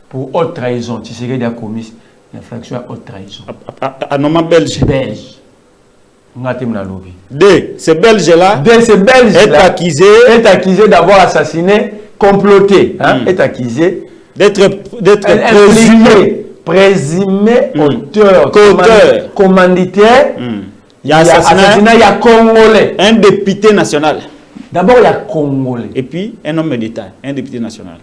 Pour haute trahison. Tu sais qu'il a commis l'infraction à haute trahison. À nom belge. Belge. 2. Ce belge-là est accusé d'avoir assassiné, comploté. Est accusé d'être présumé auteur, commanditaire. Il y a assassinat, il y a Congolais. Un député national. D'abord, il y a Congolais. Et puis, un homme d'État, un député national.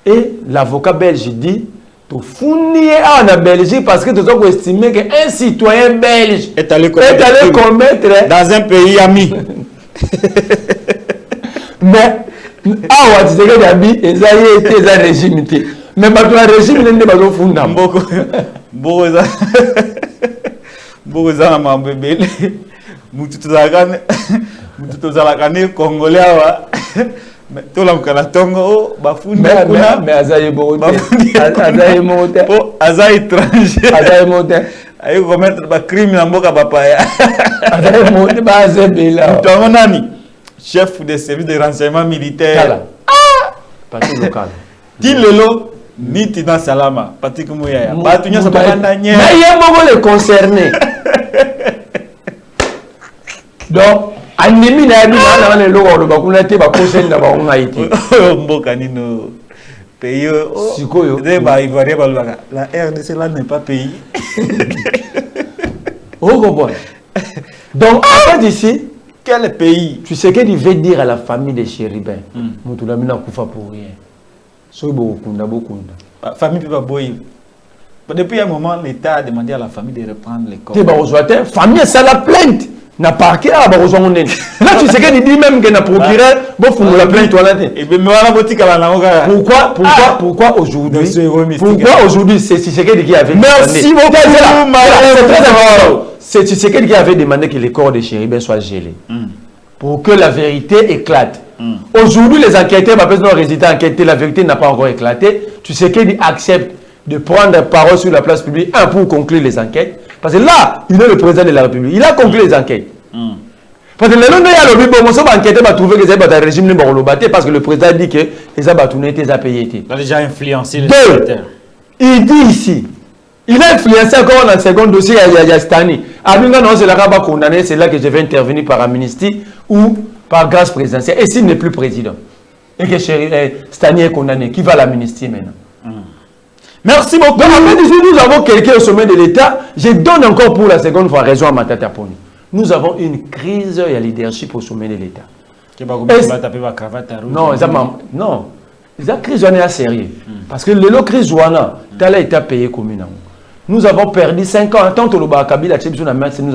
Et l'avocat belge dit, tu fournis en Belgique parce que tu dois estimer qu'un citoyen belge est allé commettre dans un pays ami. Mais, tu sais que Dabi, ils ont été un régime. Mais le régime n'est pas au fond. Congolais. Mais tout le monde bafundi kuna mais azaye bote azaye étranger azaye mote ayo commettre ba crime na mboka bapaya azaye mote ba azebela nani chef de service de renseignement militaire parti local Tilelo niti na salama parti kumuyaya batu nyoso bakanda nye mais yembo les concernés donc animi na yabi na le logo bakuna te ba conseil na ba ngaiti mboka nino pays sikoyo de ba ivoirien ba la RDC là n'est pas pays. Oh bon. Donc en fait ici quel pays? Tu sais qu'il veut dire à la famille de Chéribin mutula mina kufa pour rien. So bokunda bokunda. Famille peut pas boyer. Depuis un moment l'État a demandé à la famille de reprendre les corps. Te ba rejoindre famille ça la plainte. Na parquet à Barozon. Là, tu sais qu'il dit même que na procureur, bon, faut la plainte toi là. Pourquoi aujourd'hui? Pourquoi aujourd'hui c'est Tshisekedi qui avait demandé. Merci beaucoup. C'est Tshisekedi qui avait demandé que les corps de Chéribin soient gelés. Pour que la vérité éclate. Aujourd'hui, les enquêteurs, ma personne résultat enquêté, la vérité n'a pas encore éclaté. Tshisekedi accepte de prendre parole sur la place publique pour conclure les enquêtes. Parce que là, il est le président de la République. Il a conclu les enquêtes. Parce que le long de la lobby, bon, on va enquêter, va trouver que c'est un régime de parce que le président dit que les abattounés étaient à payer. Il a déjà influencé les enquêteurs. Il dit ici, il a influencé encore dans le second dossier à Yastani. Abinga non, c'est là qu'on va condamner, c'est là que je vais intervenir par amnistie ou par grâce présidentielle. Et s'il n'est plus président, et que Stani est condamné, qui va l'amnistie maintenant? Merci beaucoup. Donc, en fait, ici, nous avons quelqu'un au sommet de l'État. Je donne encore pour la seconde fois raison à Matata Poni. Nous avons une crise et un leadership au sommet de l'État. Non, non. La crise est assez sérieux. Parce que le crise est été payé comme une. Nous avons perdu 5 ans. Tant que nous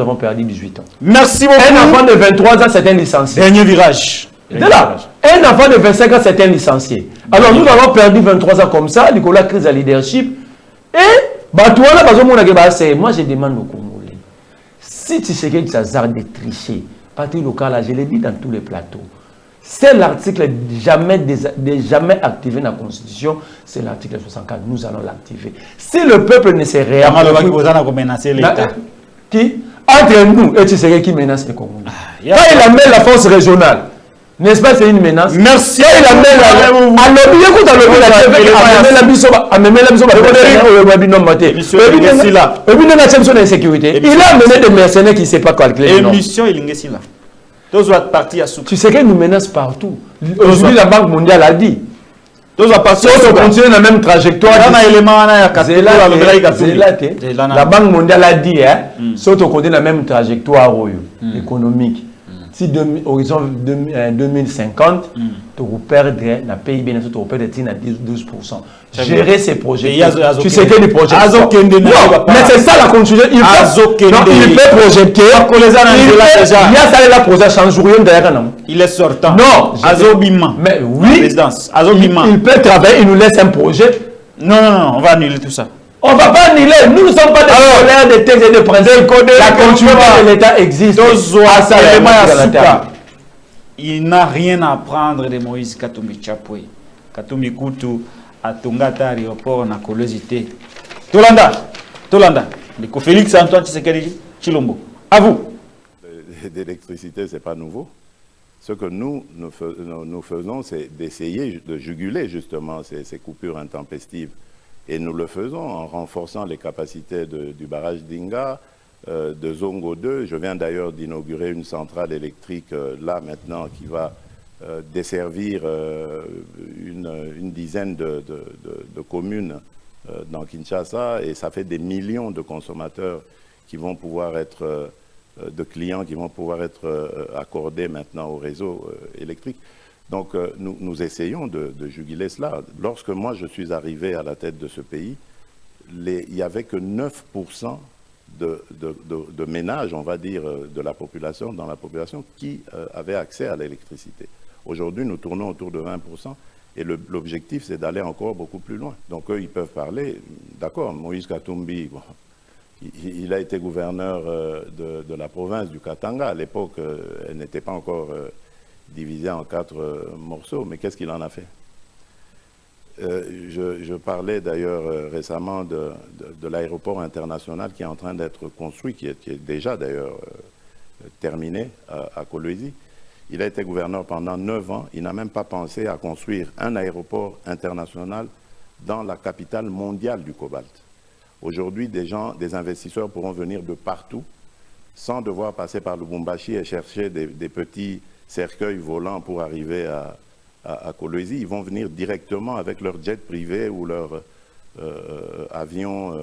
avons perdu 18 ans. Merci beaucoup. Un enfant de 23 ans, c'est un licencié. Dernier virage. De là, un enfant de 25 ans, c'est un licencié. Alors nous avons perdu 23 ans comme ça, Nicolas crise à leadership. Et Moi, je demande aux Congolais, si tu sais que tu as hasard de tricher, parti local, je l'ai dit dans tous les plateaux, c'est l'article jamais activé dans la Constitution, c'est l'article 64. Nous allons l'activer. Si le peuple ne s'est rien... Qui entre nous et tu sais qui menace le Congo. Quand il amène la force régionale, n'est-ce pas, c'est une menace? Merci. Quand il amène la sécurité. Il a amené des mercenaires qui ne savent pas calculer. Émission, il est là. Tu sais qu'il nous menace partout. Aujourd'hui, la Banque mondiale a dit. Si on continue dans la même trajectoire, la Banque mondiale a dit, si on continue dans la même trajectoire économique, si horizon 2050, tu vas perdre le PIB, tu vas perdre 12%. Gérer ces projets. Tu sais que les projets. Non, mais c'est ça la conclusion. Il peut projeter. Il y a la projet change rien derrière. Il est sortant. Non. Mais oui. Il peut travailler, il nous laisse un projet. Non, on va annuler tout ça. On ne va pas annuler. Nous ne sommes pas des scolaires, des textes et des principes. La continuité de l'État existe. Il n'a rien à apprendre de Moïse Katumbi Chapwe. Katumbi Kutu a Tongata aéroport na Kolozité. Tolanda. Félix Antoine Tshisekedi Chilombo. À vous. D'électricité, ce n'est pas nouveau. Ce que nous faisons, c'est d'essayer de juguler justement ces coupures intempestives. Et nous le faisons en renforçant les capacités du barrage d'Inga, de Zongo 2. Je viens d'ailleurs d'inaugurer une centrale électrique là maintenant qui va desservir une dizaine de communes dans Kinshasa, et ça fait des millions de consommateurs qui vont pouvoir être, de clients qui vont pouvoir être accordés maintenant au réseau électrique. Donc nous essayons de juguler cela. Lorsque moi je suis arrivé à la tête de ce pays, il n'y avait que 9% de ménages, on va dire, dans la population qui avaient accès à l'électricité. Aujourd'hui, nous tournons autour de 20%, et l'objectif, c'est d'aller encore beaucoup plus loin. Donc eux, ils peuvent parler. D'accord, Moïse Katumbi, bon, il a été gouverneur de la province du Katanga. À l'époque, elle n'était pas encore divisée en 4 morceaux, mais qu'est-ce qu'il en a fait? Je parlais d'ailleurs récemment de l'aéroport international qui est en train d'être construit, qui est déjà d'ailleurs terminé à Kolwezi. Il a été gouverneur pendant 9 ans. Il n'a même pas pensé à construire un aéroport international dans la capitale mondiale du cobalt. Aujourd'hui, des investisseurs pourront venir de partout sans devoir passer par Lubumbashi et chercher des petits cercueils volants pour arriver à Kolwezi. Ils vont venir directement avec leur jet privé ou leur avion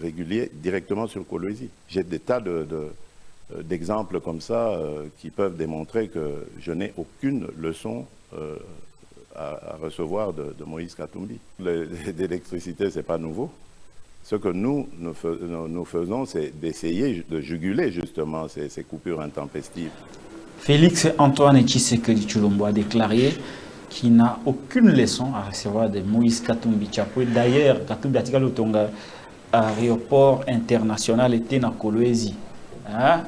régulier directement sur Kolwezi. J'ai des tas d'exemples comme ça qui peuvent démontrer que je n'ai aucune leçon à recevoir de Moïse Katumbi. L'électricité, ce n'est pas nouveau. Ce que nous faisons, c'est d'essayer de juguler justement ces coupures intempestives. Félix Antoine Tshisekedi Chilombo a déclaré qu'il n'a aucune leçon à recevoir de Moïse Katumbi Chapwe. D'ailleurs, Katumbi Atika Lutonga, aéroport international était dans Kolwezi. Dans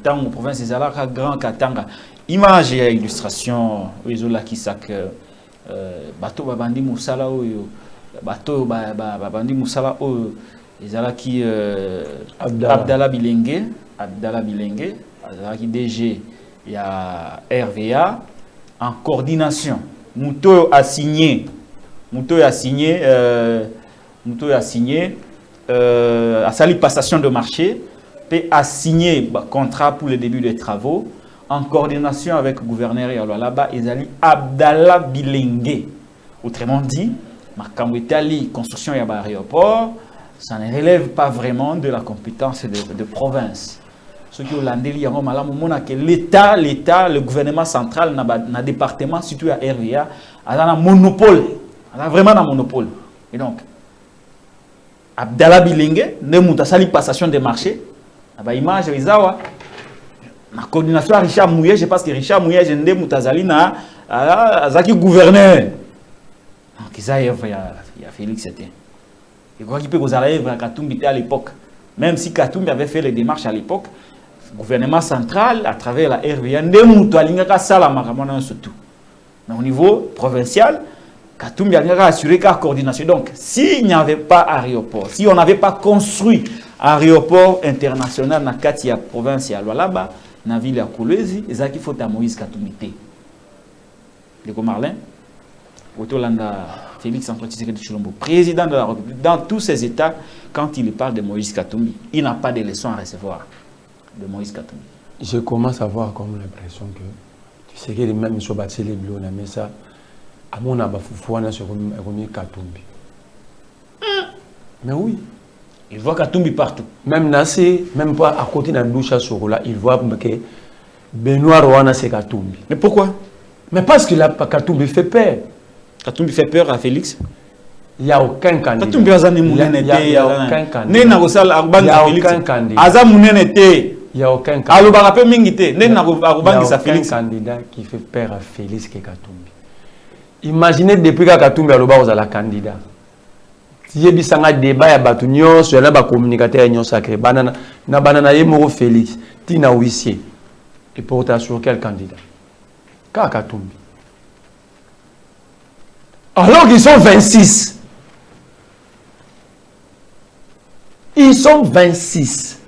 la province des Alaka, Grand Katanga. Image et illustration, Oizola Kisak, Bato Babandi Moussala, Bato Babandi Moussala, Ezalaki Abdallah Bilenge, Ezalaki DG, il y a RVA, en coordination. Mouto a signé à sali passation de marché, puis a signé contrat pour le début des travaux, en coordination avec le gouverneur là-bas, Ezali Abdallah Bilenge. Autrement dit, Makambitali, construction de l'aéroport, ça ne relève pas vraiment de la compétence de province. Ce qui est hollandais, que l'État, le gouvernement central, dans département situé à RVA, a un monopole. A vraiment un monopole. Et donc, Abdallah Bilenge, ne mouta sali passation des marchés, a image Rizawa, la coordination à Richard Mouye, je pense que Richard Mouye, je ne mouta sali na Zaki gouverneur. Donc, il y a Félix c'était. Je crois qu'il peut vous arriver à Katumbi à l'époque. Même si Katumbi avait fait les démarches à l'époque, le gouvernement central, à travers la RVA, surtout. Mais au niveau provincial, Katumbi a assuré la coordination. Donc, s'il n'y avait pas aéroport, si on n'avait pas construit aéroport international dans la province là-bas, dans la ville de Kolwezi, c'est ça qu'il faut à Moïse Katumbi. Le Marlin, Félix Antoine Tshisekedi Tshilombo, président de la République, dans tous ces États, quand il parle de Moïse Katumbi, il n'a pas de leçons à recevoir de Moïse Katumbi. Je commence à avoir comme l'impression que Tshisekedi même sur Batsele Bilo, mais ça, à mon avis, il sur Katumbi. Mais oui. Il voit Katumbi partout. Même Nassé, même pas à côté d'un douche sur là, il voit que Benoît Rwanda c'est Katumbi. Mais pourquoi? Mais parce que Katumbi fait peur. Katumbi fait peur à Félix? Il n'y a aucun candidat. Katumbi a aucun candidat. Il n'y a aucun candidat. Il n'y a aucun candidat qui fait peur à Félix que Katumbi. Imaginez depuis que Katumbi a le candidat. Si il y a un débat, il y a un communicateur sacré. Il Félix, Tina Ouissier. Et pour sur quel candidat? Katumbi. Alors qu'ils sont 26. Ils sont 26.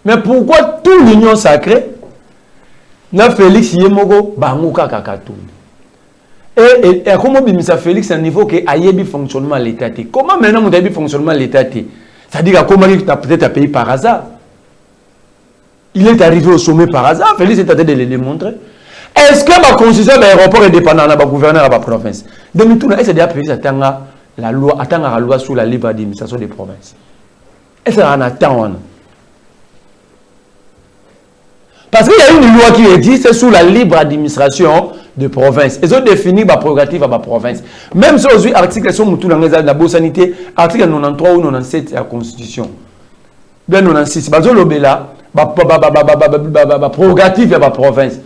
Mais pourquoi tout l'union sacrée n'a Félix Yemogo Bangouka Katumbi? Et comment Bimisa Félix à un niveau que Ayebi fonctionnement l'État? Comment maintenant vous avez fonctionnement l'État? C'est-à-dire comment il a peut-être payé par hasard? Il est arrivé au sommet par hasard. Félix est en train de le démontrer. Est-ce que ma constitution de l'aéroport est dépendante de la gouverneur de la province? Est-ce que Félix attend la loi sur la libre administration des provinces? Est-ce qu'on attend? Parce qu'il y a une loi qui existe sur la libre administration de province. Ils ont défini la prérogative à la province. Même si aujourd'hui, l'article sur la bonne sanité, article 93 ou 97 de la Constitution. Bien 96, la prérogative à la province.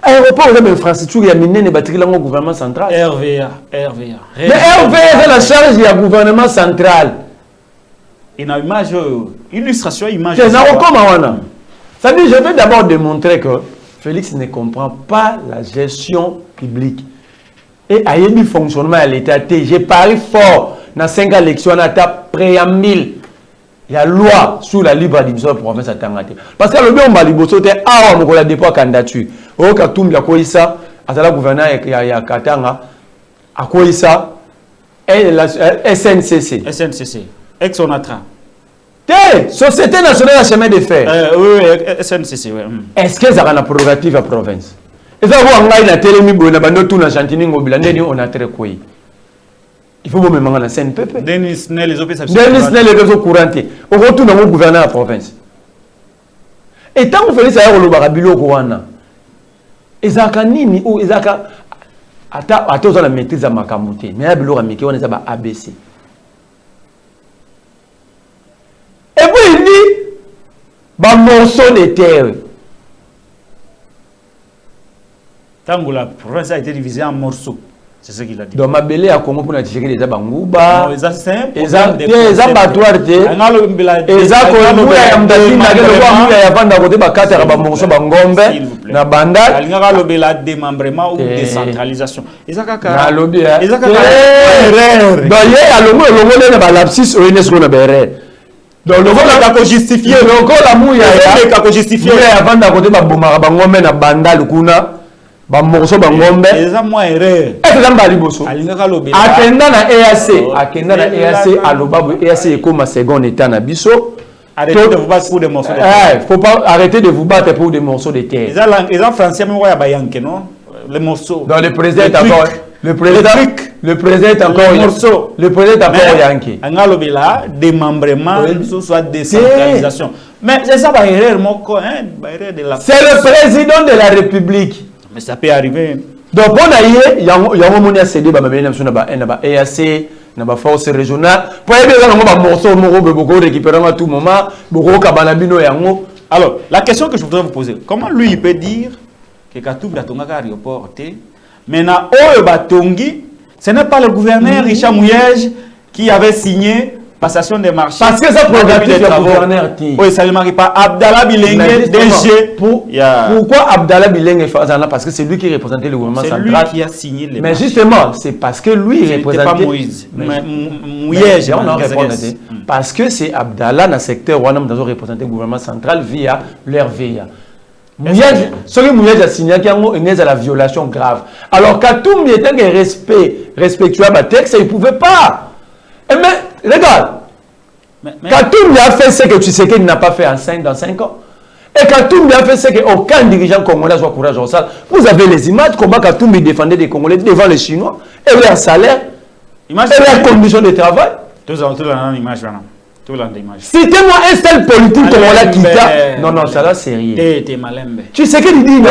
Aéroport, vous avez une infrastructure qui a miné les bâtiments au gouvernement central. RVA. Mais RVA, c'est la charge du gouvernement central. Il y a une image, illustration, image. Ça dit, je vais d'abord démontrer que Félix ne comprend pas la gestion publique. Et à un fonctionnement à l'État, j'ai pari fort dans 5 élections, on a préambule. Il y a loi sur la libre administration de la province à Tangate. Parce que le bien, on va libérer, on a dépôt candidature. Au Katumbi, à quoi ça, à la gouverneur, il y a Katanga, à quoi ça, et la SNCC. SNCC. Ex-Onatra. Société nationale de chemin de fer. Oui, SNCC. Oui. Est-ce que ça a une prérogative à la province? Et ça, vous avez une télémie, on a très quoi. Il faut me demander la CNPP. Denis Nel, les opérations. Denis Nel, les autres courantés. On retourne dans le gouverneur de la province. Et tant qu'on fait ça, on va le Rwanda. Et ça, Kanini ou Ezaka. Attends, on a maîtrise à Makamoté. Mais on a ABC. Et puis il dit, un morceau de terre. Tant que la province a été divisée en morceaux, c'est ce qu'il a dit. Donc ma belle à Congo pour la tirer les abangouba. Non, ça c'est un les abattoirs de. Les abattoirs ya mdati na ke lo ya banda côté ba katera ba morceau ba ngombe na banda. Alingaka lobela démembrement ou décentralisation. Ezaka na lobi ya. Ezaka erreur. Donc il y a le mot na ba lapsus o UNESCO na berre. Donc le vol a justifié le col la mouille a justifié avant d'à côté ba bomara ba ngombe na banda lukuna ba morceau ba ngombe eza moi erreur et ça mbali boso alingaka lobela akenda na EAC aloba bo EAC comme second état na biso. Arrêtez de vous battre pour des morceaux de terre. Faut pas arrêter de vous battre pour des morceaux de terre. Les en français même ya ba yanke non les morceaux. Dans le président est encore le président est encore morceau. Le président est encore yanke. Angalobela démembrement soit décentralisation. Mais c'est ça ba erreur moko hein, ba erreur de la. C'est le président de la République. Mais ça peut arriver. Donc on a eu yango moni a cédé ba mabele na biso na ba EAC na ba force régionale. Pour aider dans ba morceau moko be boko récupérer à tout moment, boko kabana bino yango. Alors, la question que je voudrais vous poser, comment lui il peut dire que Katumbi a tonga aéroport té, maintenant oyo batongi Ce n'est pas le gouverneur Richard Mouyej qui avait signé passation des marchés. Parce que ça prérogative du gouverneur. Oui, ça ne marie pas. Abdallah Bilengue, DG. Pourquoi Abdallah Bilengue fait ça? Parce que c'est lui qui représentait le gouvernement central. C'est lui qui a signé les marchés. Mais justement, c'est parce que lui représentait... pas Moïse. Mouyej, on en répond. Parce que c'est Abdallah dans le secteur où on a représenté le gouvernement central via l'RVA. Ce que Mouyej a signé, il y a la violation grave. Alors, Katoum était respectueux à texte, il ne pouvait pas. Mais regarde, Katoum a fait ce que tu sais qu'il n'a pas fait dans 5 ans. Et Katoum a fait ce qu'aucun dirigeant congolais soit courageux au salle. Vous avez les images, comment Katoum défendait des Congolais devant les Chinois, et leur salaire, et leurs conditions de travail. Citez-moi un seul politique congolais qui t'a. Non, ça là, c'est rien. Tu sais qu'il dit, il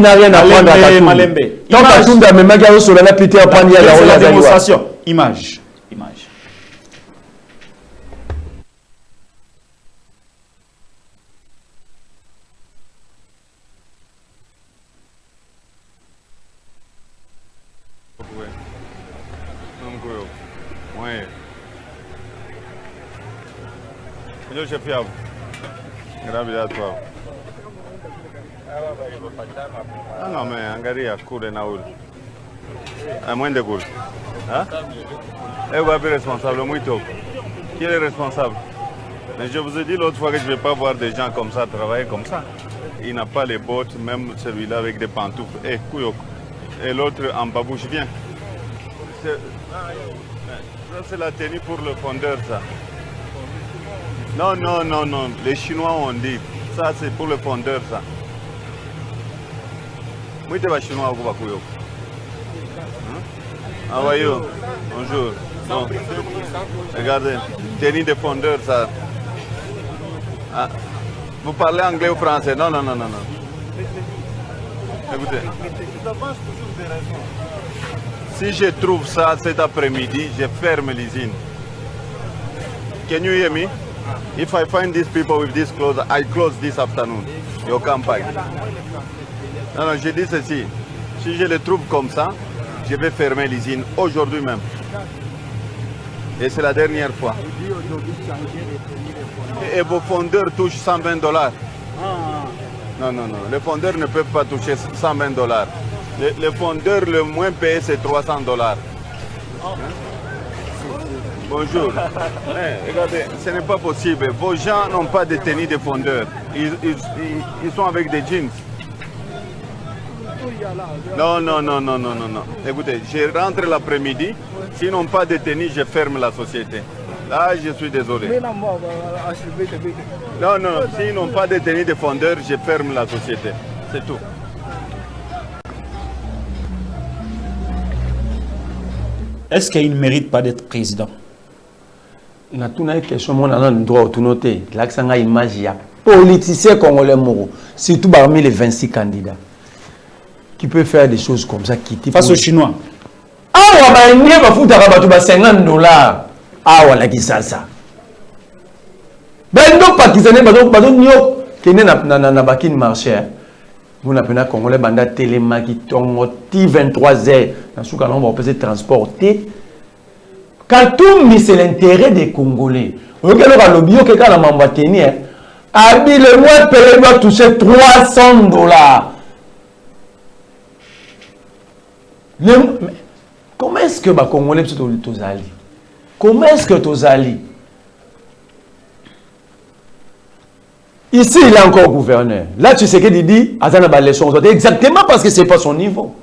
n'a rien à prendre à Katoum. Donc Katoum a même gagné sur la Peter Pan, la démonstration. Image. Non, mais angalia kule na ule. À moins de goût. Hein? Et vous avez responsable, qui est le responsable? Mais je vous ai dit l'autre fois que je ne vais pas voir des gens comme ça travailler comme ça. Il n'a pas les bottes, même celui-là avec des pantoufles. Et et l'autre en babouche, viens. Ça, c'est la tenue pour le fondeur, ça. Non. Les Chinois ont dit. Ça, c'est pour le fondeur, ça. Moi, je suis chinois. Ah, voyez, bonjour. Non. Regardez, tenue de fondeur, ça. Ah. Vous parlez anglais ou français? Non. Écoutez. Si je trouve ça cet après-midi, je ferme l'usine. Can you hear me? If I find these people with this clothes, I close this afternoon. Your campagne. Non, je dis ceci. Si je le trouve comme ça, je vais fermer l'usine aujourd'hui même. Et c'est la dernière fois. Et vos fondeurs touchent $120. Non. Les fondeurs ne peuvent pas toucher $120. Le fondeur le moins payé, c'est $300. Bonjour. Regardez, ce n'est pas possible. Vos gens n'ont pas de tenue de fondeur. Ils sont avec des jeans. Non. Écoutez, je rentre l'après-midi. S'ils n'ont pas de tenue, je ferme la société. Là, je suis désolé. Non. S'ils n'ont pas de tenue de fondeur, je ferme la société. C'est tout. Est-ce qu'il ne mérite pas d'être président? Na tuna question mon a droit tout noter l'accent à image ya politicien congolais moro surtout parmi les 26 candidats qui peut faire des choses comme ça qui face aux Chinois. Ah ouais bah il va foutre à bateau $50 ah voilà qui ça ben donc pakistanais bateau nyo qui n'est na bakin marché vous n'appelez congolais banda télémaki tongo T23 na souka on va passer transporter. Katoum, c'est l'intérêt des Congolais. Regardez le lobby qui est dans la mambatenie. Abi le mois payé doit toucher $300. Comment est-ce que les Congolais sont tous alliés? Comment est-ce que tous alliés? Ici, il est encore gouverneur. Là, tu sais qu'il dit, Azana leçon exactement parce que ce n'est pas son niveau.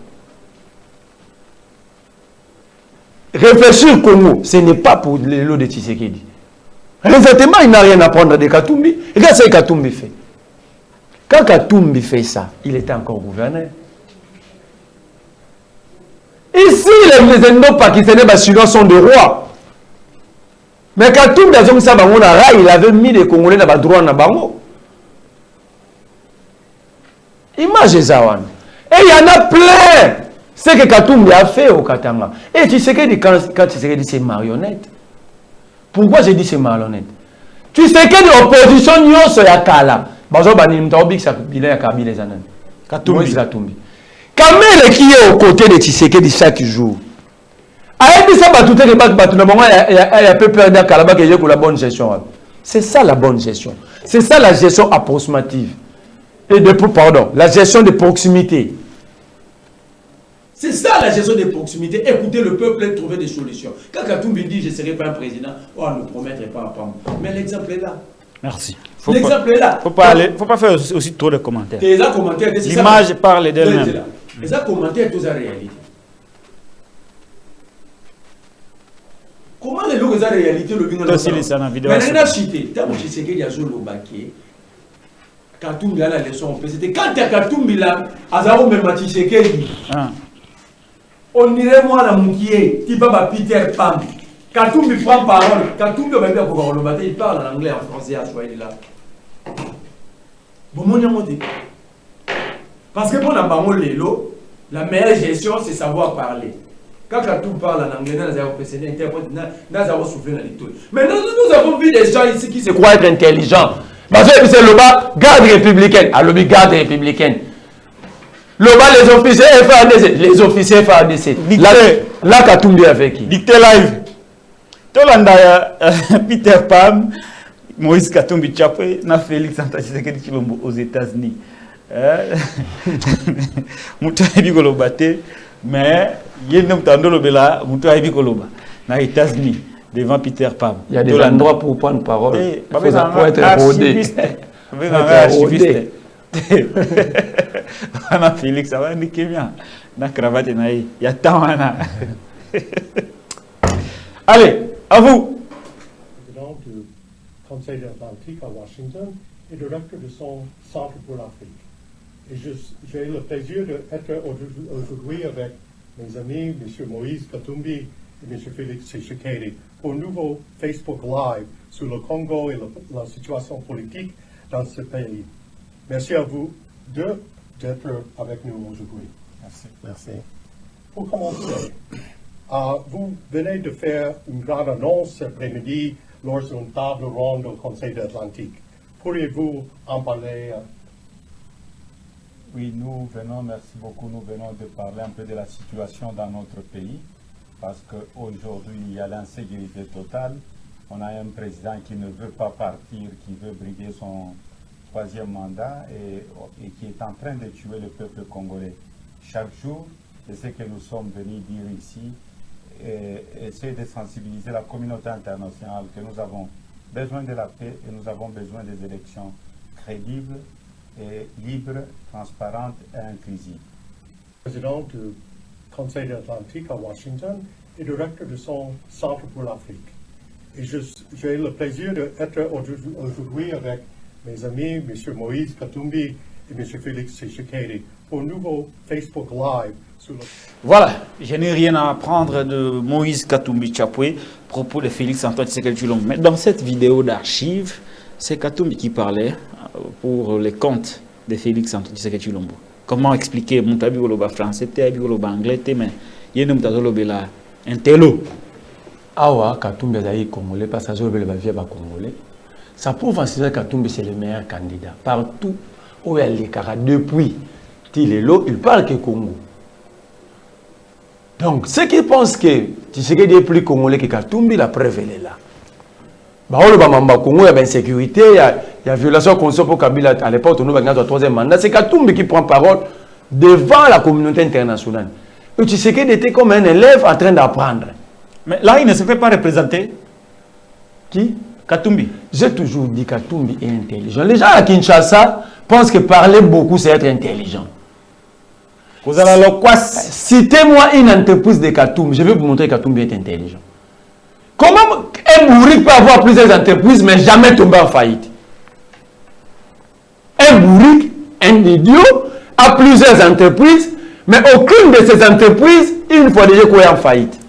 Réfléchir Congo, ce n'est pas pour les lots de Tshisekedi. Exactement, il n'a rien à prendre de Katumbi. Regarde ce que Katumbi fait. Quand Katumbi fait ça, il était encore gouverneur. Ici, les Indo-Pakistanais sont des rois. Mais Katumbi, il avait mis les Congolais dans le droit na bango. Imagine ça. Et il y en a plein. C'est que Katumbi a fait au Katanga. Et tu sais que quand tu sais que c'est marionnette. Pourquoi j'ai dit c'est marionnette? Tu sais que l'opposition c'est Kala. Katumbi. Kamel qui est aux côtés de Tshisekedi chaque jour. Bonne gestion. C'est ça la bonne gestion. C'est ça la gestion approximative. Et pardon, la gestion de proximité. C'est ça la gestion de proximité. Écoutez le peuple et trouver des solutions. Quand Katumbi dit je ne serai pas un président, on ne promettrait pas à Pam. Mais l'exemple est là. Merci. L'exemple est là. Faut pas faire aussi trop de commentaires. L'image parle d'elle-même. Les commentaires tous en réalité. Comment les gens ont réalité le bingo? Maintenant, cité, tant que je sais qu'il y a sur le baquet, Katumbi a la leçon. C'était quand il y a Katumbi là, Azaro même Tshisekedi. On dirait moi la moukier, qui va Peter Pan. Katumbi prend parole. Katumbi va bien pouvoir le battre. Il parle en anglais, en français, à Swahili là. Bon, mon yamoté. Parce que pour la meilleure gestion, c'est savoir parler. Quand Katumbi parle en anglais, nous avons précédé, nous avons soufflé dans les taux. Mais nous avons vu des gens ici qui se croient être intelligents. Parce que c'est le bas, garde républicaine. Alors, garde républicaine. Le bas, les officiers FADC. Les officiers FADC. Là, Katumbi avec qui? Dicté live. Tolanda, Peter Pam, Moïse Katumbi Chapwe, na Félix Antoine Tshisekedi Tshilombo aux États-Unis. Mutu aibi koloba te, mais yende mutando lobela mutu aibi koloba na États-Unis devant Peter Pam. Il y a des endroits pour prendre parole. Il faut être rodé. Archiviste. Ana Félix ça va niquer bien. Na cravate na y. Il y a tant ana. Allez, à vous. Président du Conseil atlantique à Washington et directeur de son Centre pour l'Afrique. Et j'ai le plaisir d'être aujourd'hui avec mes amis, M. Moïse Katumbi et M. Félix Tshisekedi, pour un nouveau Facebook Live sur le Congo et la situation politique dans ce pays. Merci à vous deux d'être avec nous aujourd'hui. Merci. Merci. Pour commencer, vous venez de faire une grande annonce cet après-midi lors d'une table ronde au Conseil de l'Atlantique. Pourriez-vous en parler? Oui, merci beaucoup, nous venons de parler un peu de la situation dans notre pays, parce qu'aujourd'hui, il y a l'insécurité totale. On a un président qui ne veut pas partir, qui veut briguer son troisième mandat et qui est en train de tuer le peuple congolais. Chaque jour, c'est ce que nous sommes venus dire ici, et essayer de sensibiliser la communauté internationale que nous avons besoin de la paix et nous avons besoin des élections crédibles et libres, transparentes et inclusives. Président du Conseil de l'Atlantique à Washington et directeur de son Centre pour l'Afrique. Et j'ai le plaisir d'être aujourd'hui avec mes amis, M. Moïse Katumbi et M. Félix Tshisekedi, pour un nouveau Facebook Live. Voilà, je n'ai rien à apprendre de Moïse Katumbi Chapwe, propos de Félix Antoine Tshisekedi Tshilombo. Mais dans cette vidéo d'archives, c'est Katumbi qui parlait pour les comptes de Félix Antoine Tshisekedi Tshilombo. Comment expliquer mon tabi goloba français, tabi goloba anglais, mais il y a un mutazolobe là, un télo. Awa Katumbi a congolais parce que je vais congolais. Ça prouve en que Katumbi c'est le meilleur candidat. Partout où il y a les caras depuis Tilelo, il parle que Congo. Donc, ceux qui pensent que Tshisekedi est plus congolais que Katumbi, la preuve elle est là. Congo, il y a insécurité, il y a violation contre pour Kabila à l'époque, nous avons troisième mandat. C'est Katumbi qui prend parole devant la communauté internationale. Et Tshisekedi était comme un élève en train d'apprendre. Mais là, il ne se fait pas représenter. Qui? Katumbi. J'ai toujours dit que Katumbi est intelligent. Les gens à Kinshasa pensent que parler beaucoup, c'est être intelligent. Citez-moi une entreprise de Katumbi. Je vais vous montrer que Katumbi est intelligent. Comment un bourrique peut avoir plusieurs entreprises mais jamais tomber en faillite? Un bourrique, un idiot, a plusieurs entreprises, mais aucune de ces entreprises, une fois déjà qu'on est en faillite.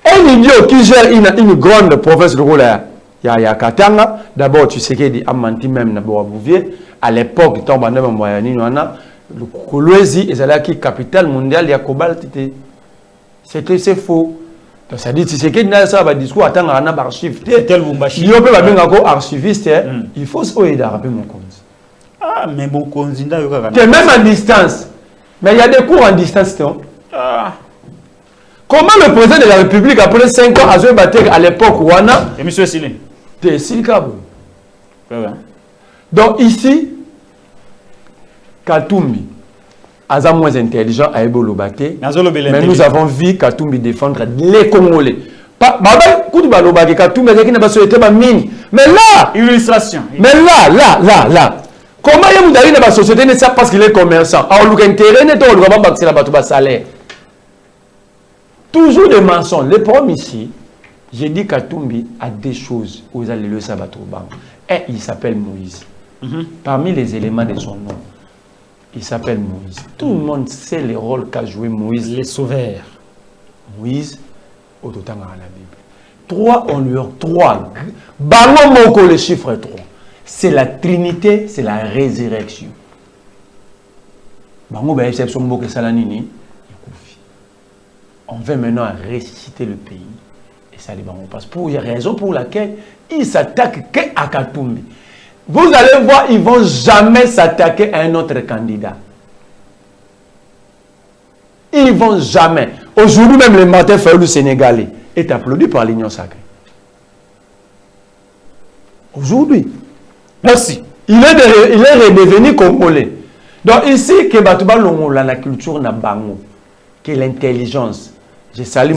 Un idiot qui gère une grande province de Roula, il y a Katanga, d'abord tu sais qu'il a menti même d'abord à Bouvier, à l'époque, il tombe en le Kolwezi, et c'est là qui capitale mondiale, il y a Cobalt. C'est faux. Donc ça dit, c'est qu'il y a un discours, attends, on a archive. Il y a un archiviste, il faut se aider à rappeler mon compte. Ah, mais bon, Konzinda, t'es même en distance. Mais il y a des cours en distance, non? Ah. Comment le président de la République, après 5 ans, a joué battre à l'époque Wana? Et monsieur Silé? T'es Silkabou. Donc ici, Katumbi, Aza moins intelligent à Ebolo Baté, mais nous avons vu Katumbi défendre les Congolais. Katumbi mais là, illustration. Mais là, comment il y a une société ne sait parce qu'il est commerçant? Alors, il salaire. Toujours des mensonges. Le problème ici, j'ai dit Katumbi a des choses où allez le savoir. Et il s'appelle Moïse. Parmi les éléments de son nom, il s'appelle Moïse. Tout le monde sait le rôle qu'a joué Moïse. Les sauveurs. Moïse, au total dans la Bible. 3, on lui a 3. Bango moko le chiffre 3. C'est la Trinité, c'est la résurrection. Bango ba exception moko salanini. On veut maintenant ressusciter le pays. Et ça les bango passe. Pour une raison pour laquelle ils s'attaquent qu'à Katumbi. Vous allez voir, ils ne vont jamais s'attaquer à un autre candidat. Ils ne vont jamais. Aujourd'hui, même le Martin Fayulu sénégalais est applaudi par l'Union sacrée. Aujourd'hui. Merci. Il est redevenu congolais. Donc ici, que Batouba Longola, la culture n'a bango, que l'intelligence. J'ai salé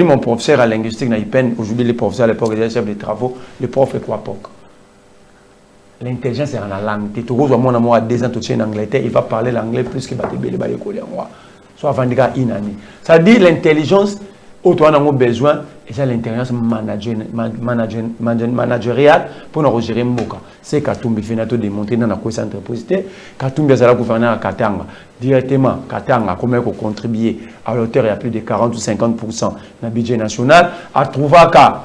mon professeur à linguistique na IPEN. Aujourd'hui, le professeur à l'époque était chef de travaux. Le prof est quoi POC. L'intelligence est dans la langue. Tu vois, mon amour à 2 ans, tu es en Angleterre, il va parler l'anglais plus que Batébé, le Baléko, soit avant de gars inani. Ça dit l'intelligence, où tu as besoin, et c'est l'intelligence managériale pour nous gérer Moka. C'est Katumbi fait tout démontrer dans la cohésion entreprise. Katumbi a gouverneur à Katanga. Directement, Katanga, comment il contribuer à l'auteur, il y a plus de 40 ou 50% dans le budget national, à trouver qu'à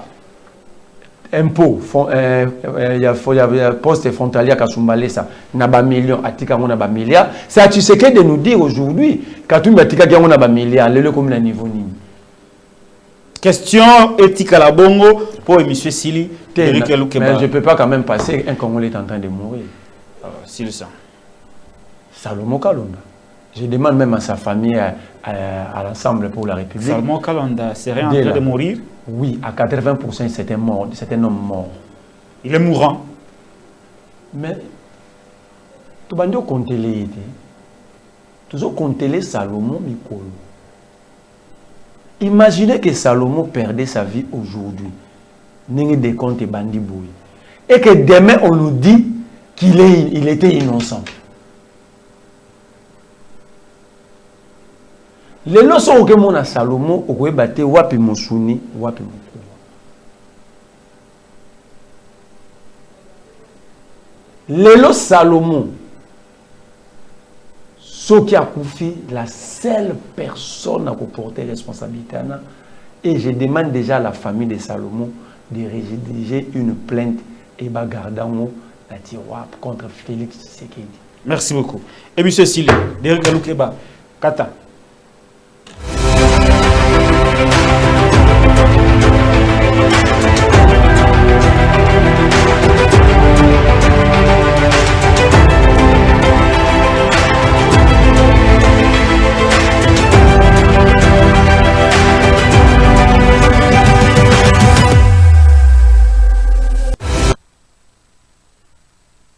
impôt, il y a poste frontalier à Kasumbalesa, naba million, atika on a milliard. Ça tu sais que de nous dire aujourd'hui, Katumbi atika on a milliard, le comme le niveau ni. Question éthique à la bongo pour M. Sili. Mais je ne peux pas quand même passer, un Congolais est en train de mourir. S'il ça. Salomon Kalonda. Je demande même à sa famille, à l'Ensemble pour la République. Salomon Kalonda serait en train de mourir? Oui, à 80%, c'est un homme mort. Il est mourant. Mais, tu vas dire compter les idées. Toujours compter les Salomon Mikolo. Imaginez que Salomon perdait sa vie aujourd'hui. N'est-ce des comptes et bandits bouillis. Et que demain, on nous dit qu'il était innocent. Les leçons que mon a Salomon, au pouvez battre wapi Mosuni, wapi Mokouwa. Les leçons Salomon, ce qui a confié la seule personne à porter responsabilité. Et je demande déjà à la famille de Salomon de rédiger une plainte et garder la tiroir contre Félix Tshisekedi. Merci beaucoup. Et M. Sili, Derek Galukeba, Kata.